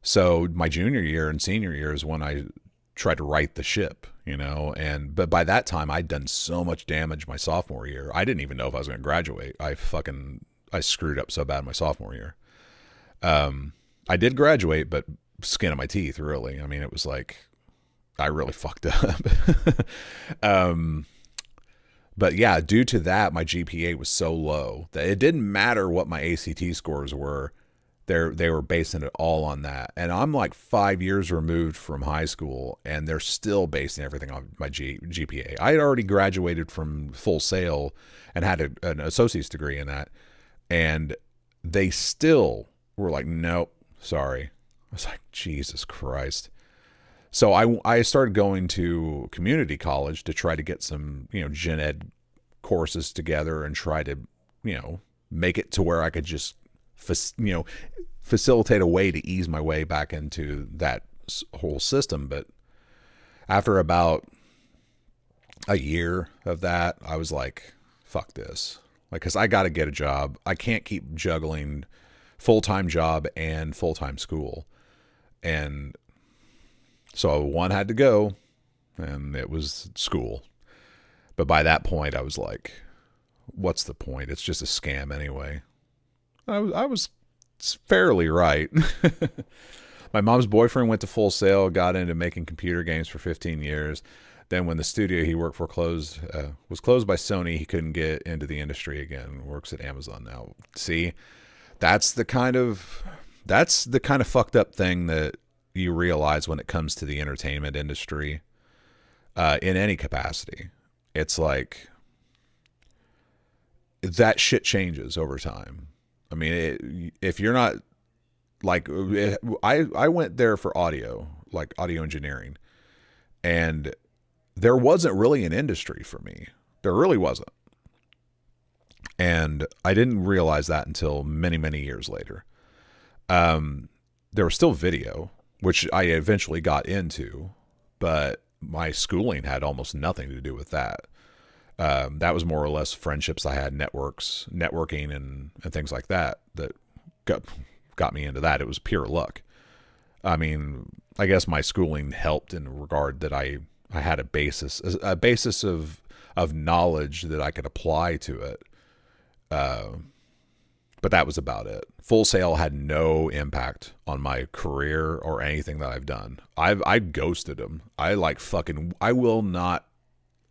So my junior year and senior year is when I tried to right the ship, you know, but by that time I'd done so much damage my sophomore year. I didn't even know if I was going to graduate. I screwed up so bad my sophomore year. I did graduate, but skin of my teeth, really. I mean, it was like, I really fucked up. But yeah, due to that, my GPA was so low that it didn't matter what my ACT scores were. They were basing it all on that. And I'm like 5 years removed from high school, and they're still basing everything on my GPA. I had already graduated from Full Sail and had an associate's degree in that. And they still were like, nope, sorry. I was like, Jesus Christ. So I started going to community college to try to get some, you know, gen ed courses together and try to, you know, make it to where I could just, facilitate a way to ease my way back into that whole system. But after about a year of that, I was like, fuck this. Like, cause I got to get a job. I can't keep juggling full-time job and full-time school. And so one had to go, and it was school. But by that point, I was like, what's the point? It's just a scam anyway. I was fairly right. My mom's boyfriend went to Full Sail, got into making computer games for 15 years. Then when the studio he worked for was closed by Sony, he couldn't get into the industry again. Works at Amazon now. See, that's the kind of fucked up thing that you realize when it comes to the entertainment industry, in any capacity. It's like that shit changes over time. I mean, if you're not like, I went there for audio, like audio engineering, and there wasn't really an industry for me. There really wasn't. And I didn't realize that until many, many years later. There was still video, which I eventually got into, but my schooling had almost nothing to do with that. That was more or less friendships I had, networking and things like that got me into that. It was pure luck. I mean, I guess my schooling helped in the regard that I had a basis of knowledge that I could apply to it. But that was about it. Full Sail had no impact on my career or anything that I've done. I ghosted them. I will not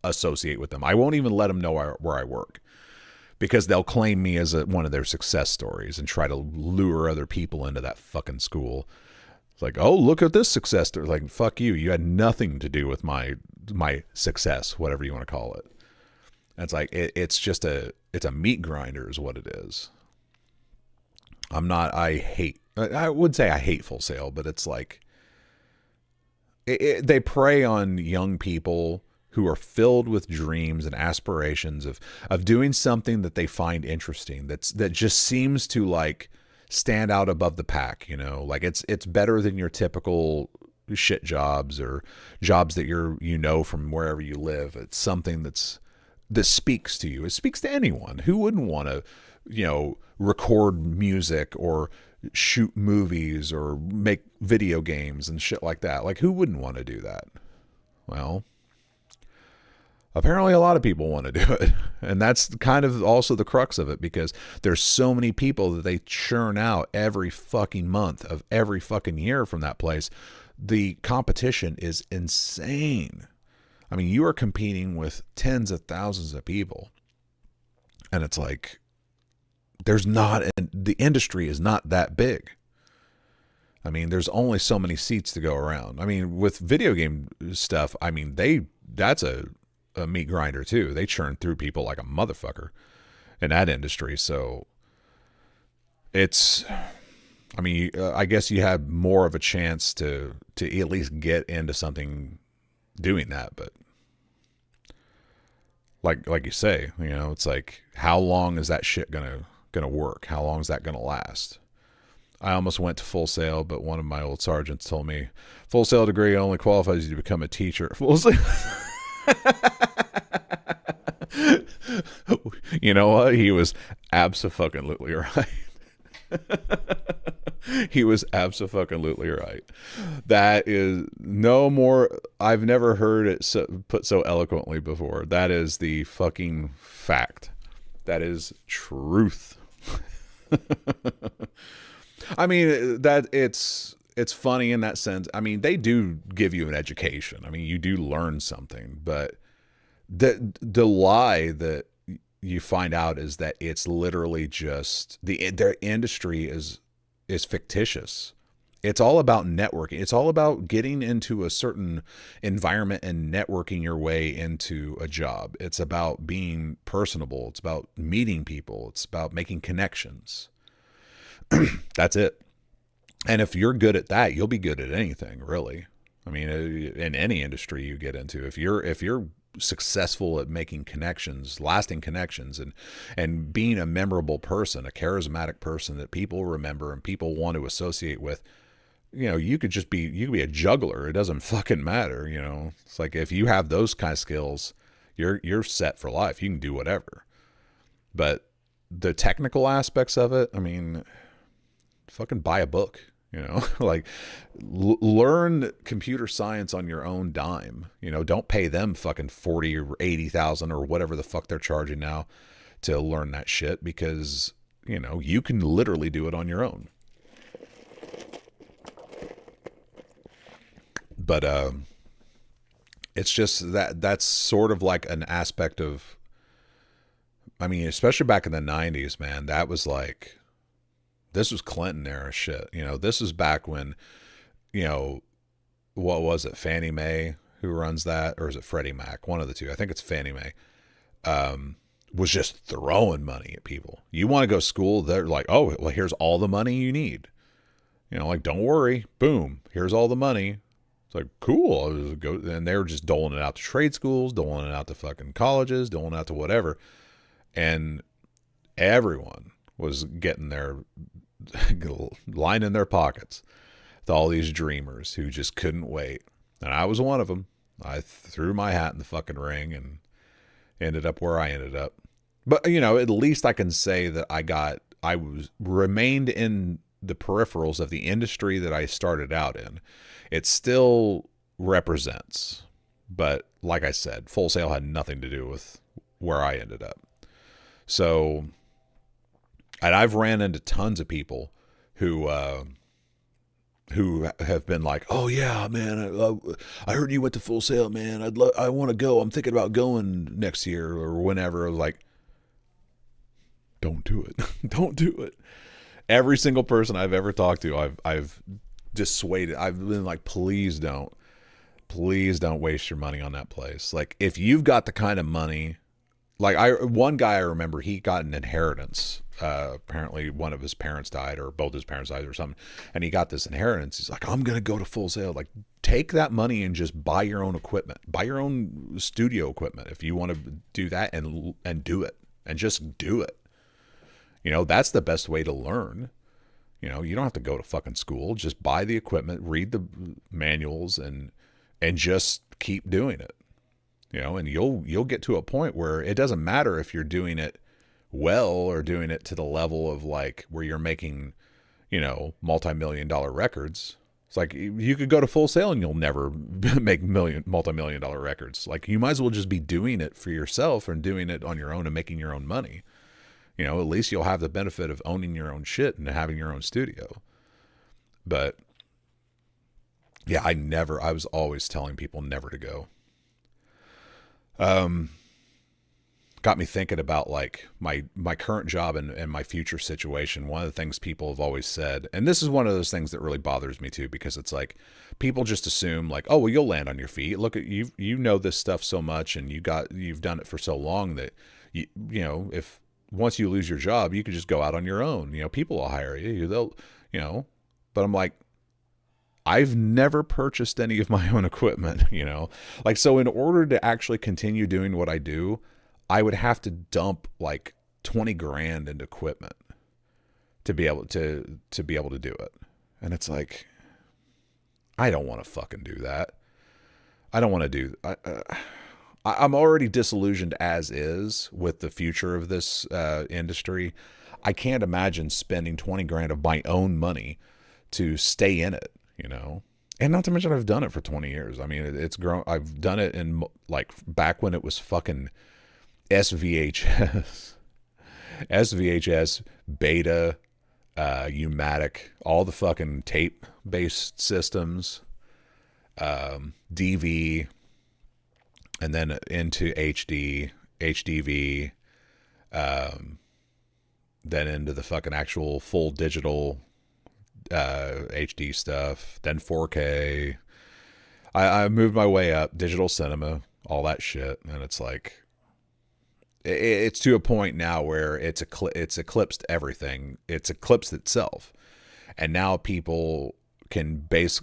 associate with them. I won't even let them know where I work, because they'll claim me as one of their success stories and try to lure other people into that fucking school. It's like, oh, look at this success story. Like, fuck you. You had nothing to do with my success, whatever you want to call it. And it's like, it's a meat grinder is what it is. I would say I hate Full Sail, but it's like, they prey on young people who are filled with dreams and aspirations of doing something that they find interesting. That just seems to like stand out above the pack, you know, like it's better than your typical shit jobs or jobs that from wherever you live. It's something that speaks to you. It speaks to anyone. Who wouldn't want to record music or shoot movies or make video games and shit like that. Like, who wouldn't want to do that? Well, apparently a lot of people want to do it. And that's kind of also the crux of it, because there's so many people that they churn out every fucking month of every fucking year from that place. The competition is insane. I mean, you are competing with tens of thousands of people. And it's like, the industry is not that big. I mean, there's only so many seats to go around. I mean, with video game stuff, I mean, that's a meat grinder too. They churn through people like a motherfucker in that industry. So it's, I mean, I guess you have more of a chance to at least get into something doing that. But like you say, it's like, how long is that shit gonna work? How long is that gonna last? I almost went to Full Sail, but one of my old sergeants told me, Full Sail degree only qualifies you to become a teacher. Full Sail. You know what? He was abso-fucking-lutely right. He was abso-fucking-lutely right. That is no more. I've never heard it put so eloquently before. That is the fucking fact. That is truth. I mean, that it's funny in that sense. I mean, they do give you an education. I mean, you do learn something, but the lie that you find out is that it's literally just their industry is fictitious. It's all about networking. It's all about getting into a certain environment and networking your way into a job. It's about being personable. It's about meeting people. It's about making connections. That's it. And if you're good at that, you'll be good at anything, really. I mean, in any industry you get into, if you're successful at making connections, lasting connections, and being a memorable person, a charismatic person that people remember and people want to associate with, you could be a juggler. It doesn't fucking matter. It's like, if you have those kind of skills, you're set for life. You can do whatever. But the technical aspects of it, I mean, fucking buy a book, like learn computer science on your own dime. Don't pay them fucking 40 or 80,000 or whatever the fuck they're charging now to learn that shit, because you can literally do it on your own. But it's just that's sort of like an aspect of, I mean, especially back in the 90s, man, that was like, this was Clinton era shit. This was back when, what was it? Fannie Mae, who runs that? Or is it Freddie Mac? One of the two. I think it's Fannie Mae. Was just throwing money at people. You want to go to school? They're like, oh, well, here's all the money you need. Like, don't worry. Boom. Here's all the money. It's like, cool. And they were just doling it out to trade schools, doling it out to fucking colleges, doling it out to whatever. And everyone was getting their lining their pockets with all these dreamers who just couldn't wait. And I was one of them. I threw my hat in the fucking ring and ended up where I ended up. But, at least I can say that I remained in the peripherals of the industry that I started out in. It still represents, but like I said, Full Sail had nothing to do with where I ended up. So, and I've ran into tons of people who have been like, oh yeah, man, I heard you went to Full Sail, man. I want to go. I'm thinking about going next year or whenever. I was like, don't do it. Don't do it. Every single person I've ever talked to, I've dissuaded. I've been like, please don't waste your money on that place. Like, if you've got the kind of money, like one guy I remember, he got an inheritance. Apparently one of his parents died, or both his parents died or something. And he got this inheritance. He's like, I'm going to go to Full Sail. Like, take that money and just buy your own equipment, buy your own studio equipment. If you want to do that and do it, and just do it. That's the best way to learn. You don't have to go to fucking school. Just buy the equipment, read the manuals, and just keep doing it. And you'll get to a point where it doesn't matter if you're doing it well are doing it to the level of like where you're making, multi-million-dollar records. It's like you could go to Full Sail and you'll never make multi-million-dollar records. Like you might as well just be doing it for yourself and doing it on your own and making your own money. At least you'll have the benefit of owning your own shit and having your own studio. But yeah, I was always telling people never to go. Got me thinking about like my current job and my future situation. One of the things people have always said, and this is one of those things that really bothers me too, because it's like people just assume like, oh, well, you'll land on your feet. Look at you, this stuff so much and you've done it for so long that if once you lose your job, you could just go out on your own. People will hire you. They'll, but I'm like, I've never purchased any of my own equipment, like, so in order to actually continue doing what I do, I would have to dump like 20 grand into equipment to be able to do it. And it's like, I don't want to fucking do that. I don't want to do, I'm already disillusioned as is with the future of this industry. I can't imagine spending 20 grand of my own money to stay in it, and not to mention I've done it for 20 years. I mean, it's grown. I've done it in like back when it was fucking SVHS, Beta, U-matic, all the fucking tape-based systems, DV, and then into HD, HDV, then into the fucking actual full digital HD stuff, then 4K. I moved my way up, digital cinema, all that shit, and it's like, it's to a point now where it's eclipsed everything. It's eclipsed itself, and now people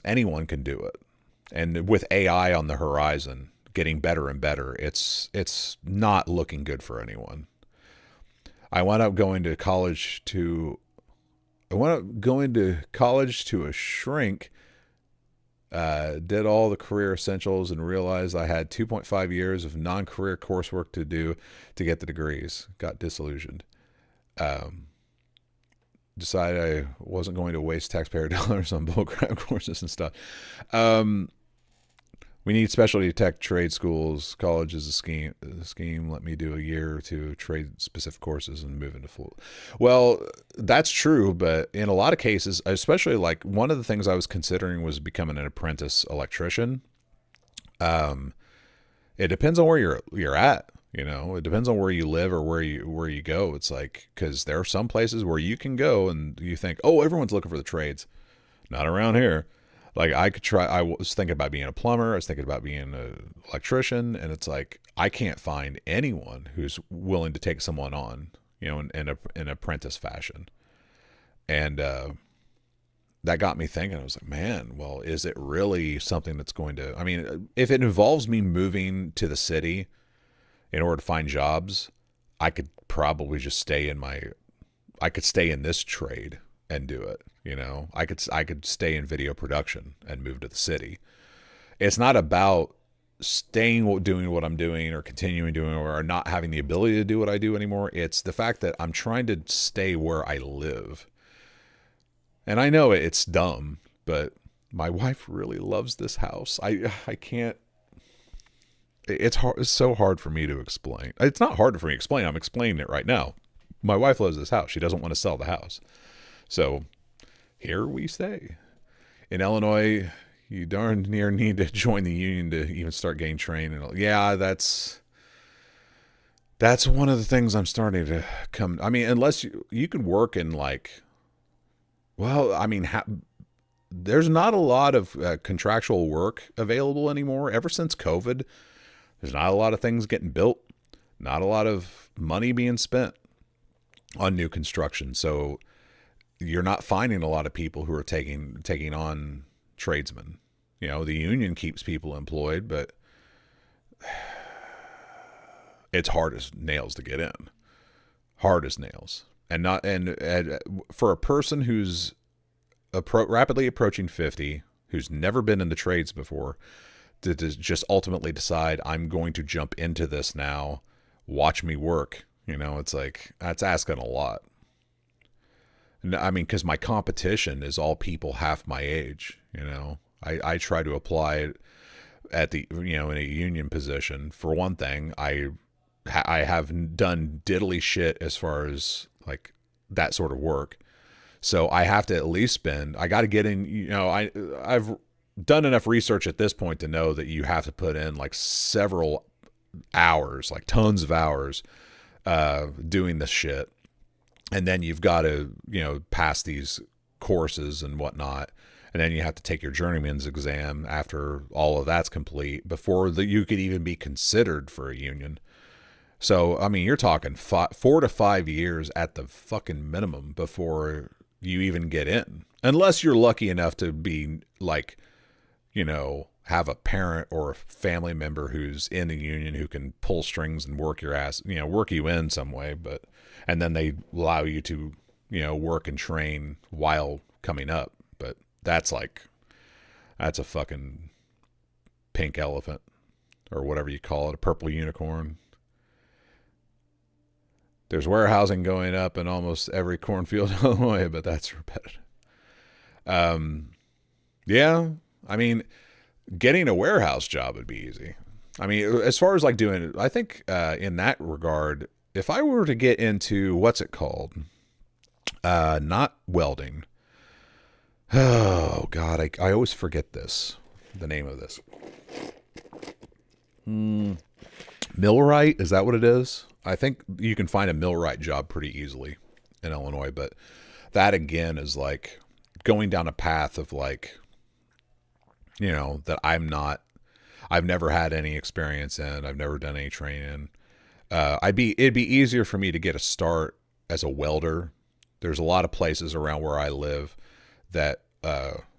anyone can do it. And with AI on the horizon, getting better and better, it's not looking good for anyone. I wound up going to college to a shrink. Did all the career essentials and realized I had 2.5 years of non-career coursework to do to get the degrees. Got disillusioned. Decided I wasn't going to waste taxpayer dollars on bullcrap courses and stuff. We need specialty tech trade schools. College is a scheme. Let me do a year or two trade specific courses and move into full. Well, that's true, but in a lot of cases, especially like one of the things I was considering was becoming an apprentice electrician. It depends on where you're at. It depends on where you live or where you go. It's like, because there are some places where you can go and you think, oh, everyone's looking for the trades. Not around here. Like I was thinking about being a plumber. I was thinking about being an electrician, and it's like, I can't find anyone who's willing to take someone on, in an apprentice fashion. And, that got me thinking. I was like, man, well, is it really something that's going to, I mean, if it involves me moving to the city in order to find jobs, I could probably just stay in this trade and do it. I could stay in video production and move to the city. It's not about doing what I'm doing or continuing doing or not having the ability to do what I do anymore. It's the fact that I'm trying to stay where I live. And I know it's dumb, but my wife really loves this house. I can't. It's hard. It's so hard for me to explain. It's not hard for me to explain. I'm explaining it right now. My wife loves this house. She doesn't want to sell the house. So here we stay. In Illinois, you darn near need to join the union to even start getting trained. And yeah, that's one of the things I'm starting to come. I mean, unless you can work in like, well, I mean, there's not a lot of contractual work available anymore. Ever since COVID, there's not a lot of things getting built, not a lot of money being spent on new construction. So you're not finding a lot of people who are taking on tradesmen. The union keeps people employed, but it's hard as nails to get in. Hard as nails. And for a person who's rapidly approaching 50, who's never been in the trades before, to just ultimately decide, I'm going to jump into this now, watch me work You know, it's like, that's asking a lot. I mean, because my competition is all people half my age. You know, I try to apply it at the, you know, in a union position. For one thing, I have done diddly shit as far as like that sort of work. So I have to at least spend, I got to get in, you know, I've done enough research at this point to know that you have to put in like several hours, like tons of hours, doing this shit. And then you've got to, you know, pass these courses and whatnot. And then you have to take your journeyman's exam after all of that's complete before you could even be considered for a union. So, I mean, you're talking 4 to 5 years at the fucking minimum before you even get in. Unless you're lucky enough to be like, you know, have a parent or a family member who's in the union who can pull strings and work your ass, you know, work you in some way. And then they allow you to, you know, work and train while coming up. But that's a fucking pink elephant or whatever you call it, a purple unicorn. There's warehousing going up in almost every cornfield in Illinois, but that's repetitive. Yeah, I mean, getting a warehouse job would be easy. I mean, as far as like doing, I think in that regard, if I were to get into, what's it called? Not welding. Oh, God, I always forget the name of this. Millwright, is that what it is? I think you can find a millwright job pretty easily in Illinois, but that again is like going down a path of like, you know, that I've never had any experience in. I've never done any training. It'd be easier for me to get a start as a welder. There's a lot of places around where I live that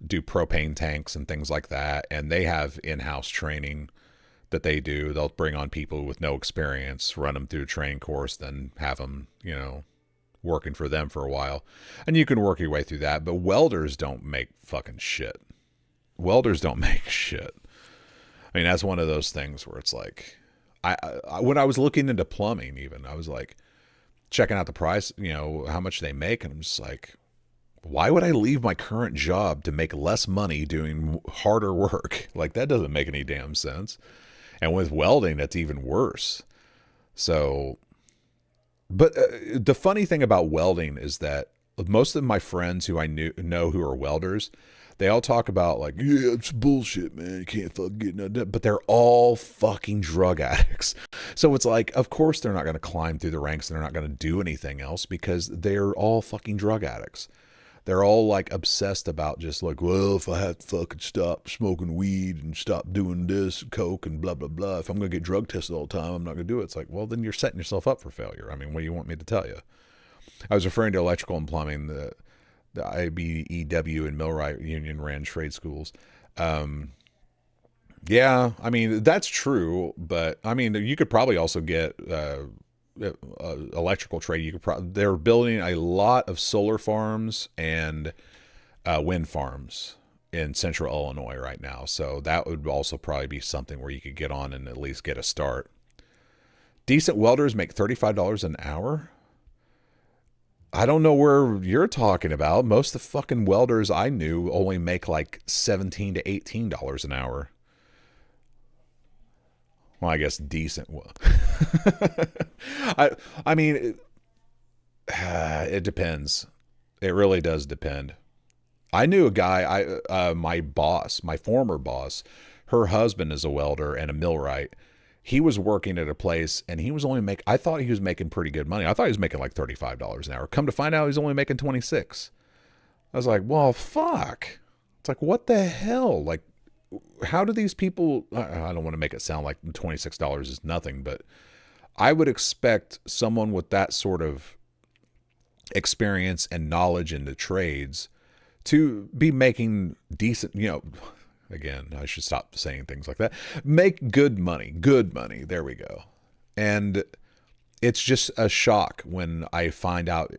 do propane tanks and things like that, and they have in-house training that they do. They'll bring on people with no experience, run them through a training course, then have them, you know, working for them for a while, and you can work your way through that. But welders don't make fucking shit. Welders don't make shit. I mean, that's one of those things where it's like, I when I was looking into plumbing, even I was like checking out the price, you know, how much they make, and I'm just like, why would I leave my current job to make less money doing harder work? Like, that doesn't make any damn sense. And with welding, that's even worse. So, but the funny thing about welding is that most of my friends who I know who are welders, they all talk about like, yeah, it's bullshit, man. You can't fucking get none of that. But they're all fucking drug addicts. So it's like, of course they're not going to climb through the ranks and they're not going to do anything else because they're all fucking drug addicts. They're all like obsessed about just like, well, if I have to fucking stop smoking weed and stop doing this, coke and blah, blah, blah, if I'm going to get drug tested all the time, I'm not going to do it. It's like, well, then you're setting yourself up for failure. I mean, what do you want me to tell you? I was referring to electrical and plumbing. The IBEW and Millwright Union ran trade schools. Yeah, I mean, that's true. But I mean, you could probably also get electrical trade. You could they're building a lot of solar farms and wind farms in central Illinois right now. So that would also probably be something where you could get on and at least get a start. Decent welders make $35 an hour. I don't know where you're talking about. Most of the fucking welders I knew only make like $17 to $18 an hour. Well, I guess decent. I mean, it depends. It really does depend. I knew a guy, my boss, my former boss, her husband is a welder and a millwright. He was working at a place and he was only I thought he was making pretty good money. I thought he was making like $35 an hour. Come to find out he's only making 26. I was like, well, fuck. It's like, what the hell? Like, how do these people, I don't want to make it sound like $26 is nothing, but I would expect someone with that sort of experience and knowledge in the trades to be making decent, you know, again, I should stop saying things like that. Make good money. There we go. And it's just a shock when I find out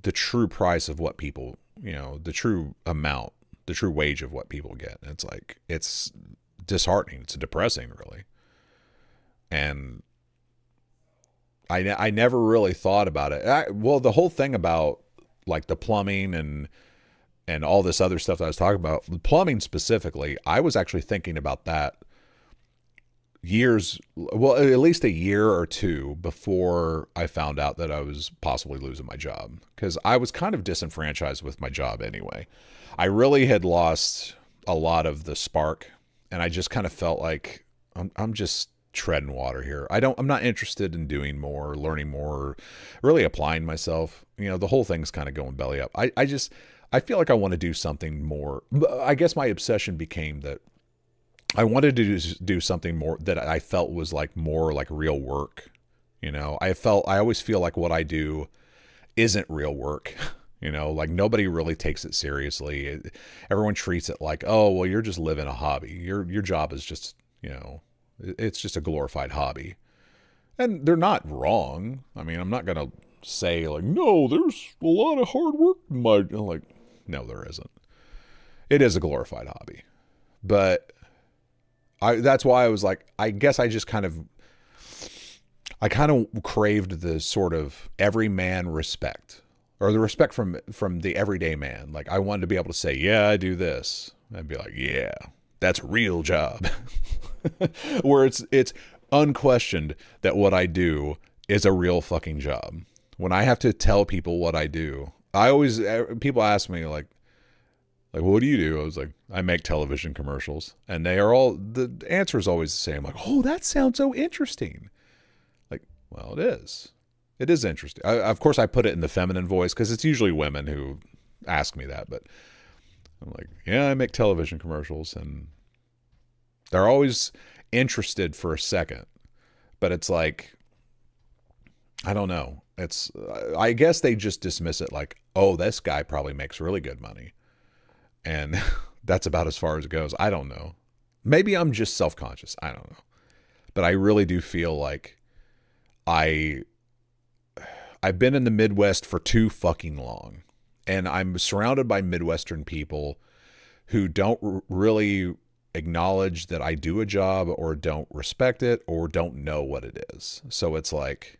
the true price of what people, you know, the true amount, the true wage of what people get. It's like, it's disheartening. It's depressing, really. And I never really thought about it. Well, the whole thing about like the plumbing and all this other stuff that I was talking about, the plumbing specifically, I was actually thinking about that at least a year or two before I found out that I was possibly losing my job, because I was kind of disenfranchised with my job anyway. I really had lost a lot of the spark, and I just kind of felt like I'm just treading water here. I'm not interested in doing more, learning more, really applying myself. The whole thing's kind of going belly up. I feel like I want to do something more. I guess my obsession became that I wanted to do something more that I felt was like more like real work. I always feel like what I do isn't real work. Like nobody really takes it seriously. Everyone treats it like, oh, well, you're just living a hobby. Your job is just, it's just a glorified hobby. And they're not wrong. I mean, I'm not going to say like, no, there's a lot of hard work in my, like, no, there isn't. It is a glorified hobby. But that's why I was like, I guess I kind of craved the sort of everyman respect, or the respect from the everyday man. Like I wanted to be able to say, yeah, I do this. I'd be like, yeah, that's a real job. Where it's unquestioned that what I do is a real fucking job. When I have to tell people what I do, people ask me like, what do you do? I was like, I make television commercials. And the answer is always the same. Like, oh, that sounds so interesting. Like, well, it is. It is interesting. Of course, I put it in the feminine voice because it's usually women who ask me that. But I'm like, yeah, I make television commercials. And they're always interested for a second. But it's like, I don't know. I guess they just dismiss it like, oh, this guy probably makes really good money. And that's about as far as it goes. I don't know. Maybe I'm just self-conscious. I don't know. But I really do feel like I've been in the Midwest for too fucking long. And I'm surrounded by Midwestern people who don't really acknowledge that I do a job, or don't respect it, or don't know what it is. So it's like,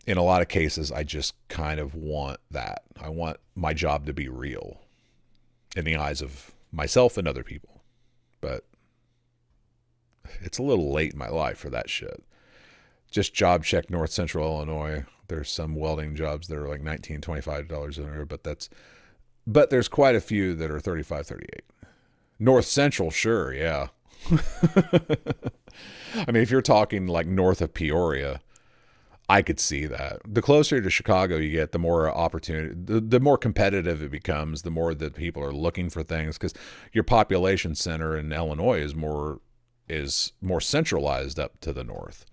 in a lot of cases, I just kind of want that. I want my job to be real in the eyes of myself and other people. But it's a little late in my life for that shit. Just job check North Central Illinois. There's some welding jobs that are like $19, $25 an hour, but there's quite a few that are $35, $38. North Central, sure, yeah. I mean, if you're talking like north of Peoria, I could see that. The closer to Chicago you get, the more opportunity, the more competitive it becomes, the more that people are looking for things, because your population center in Illinois is more centralized up to the north.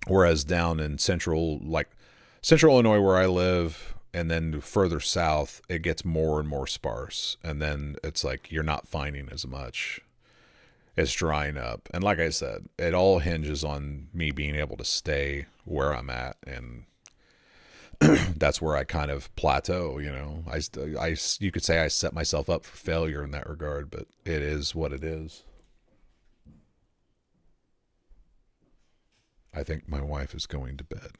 Whereas down in central Illinois where I live, and then further south, it gets more and more sparse. And then it's like you're not finding as much. It's drying up. And like I said, it all hinges on me being able to stay where I'm at. And that's where I kind of plateau, you could say I set myself up for failure in that regard, but it is what it is. I think my wife is going to bed.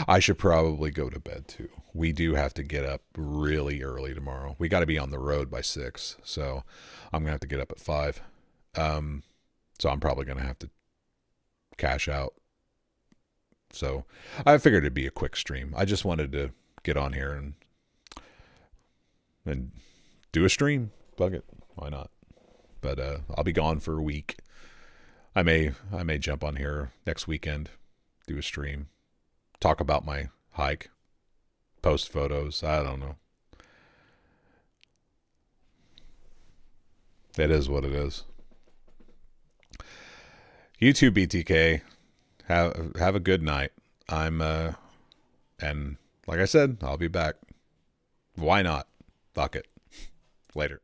I should probably go to bed too. We do have to get up really early tomorrow. We got to be on the road by 6. So I'm going to have to get up at 5. So I'm probably going to have to cash out. So I figured it'd be a quick stream. I just wanted to get on here and do a stream. Fuck it. Why not? But I'll be gone for a week. I may jump on here next weekend, do a stream, talk about my hike, post photos. I don't know. It is what it is. You too, BTK. Have a good night. And like I said, I'll be back. Why not? Fuck it. Later.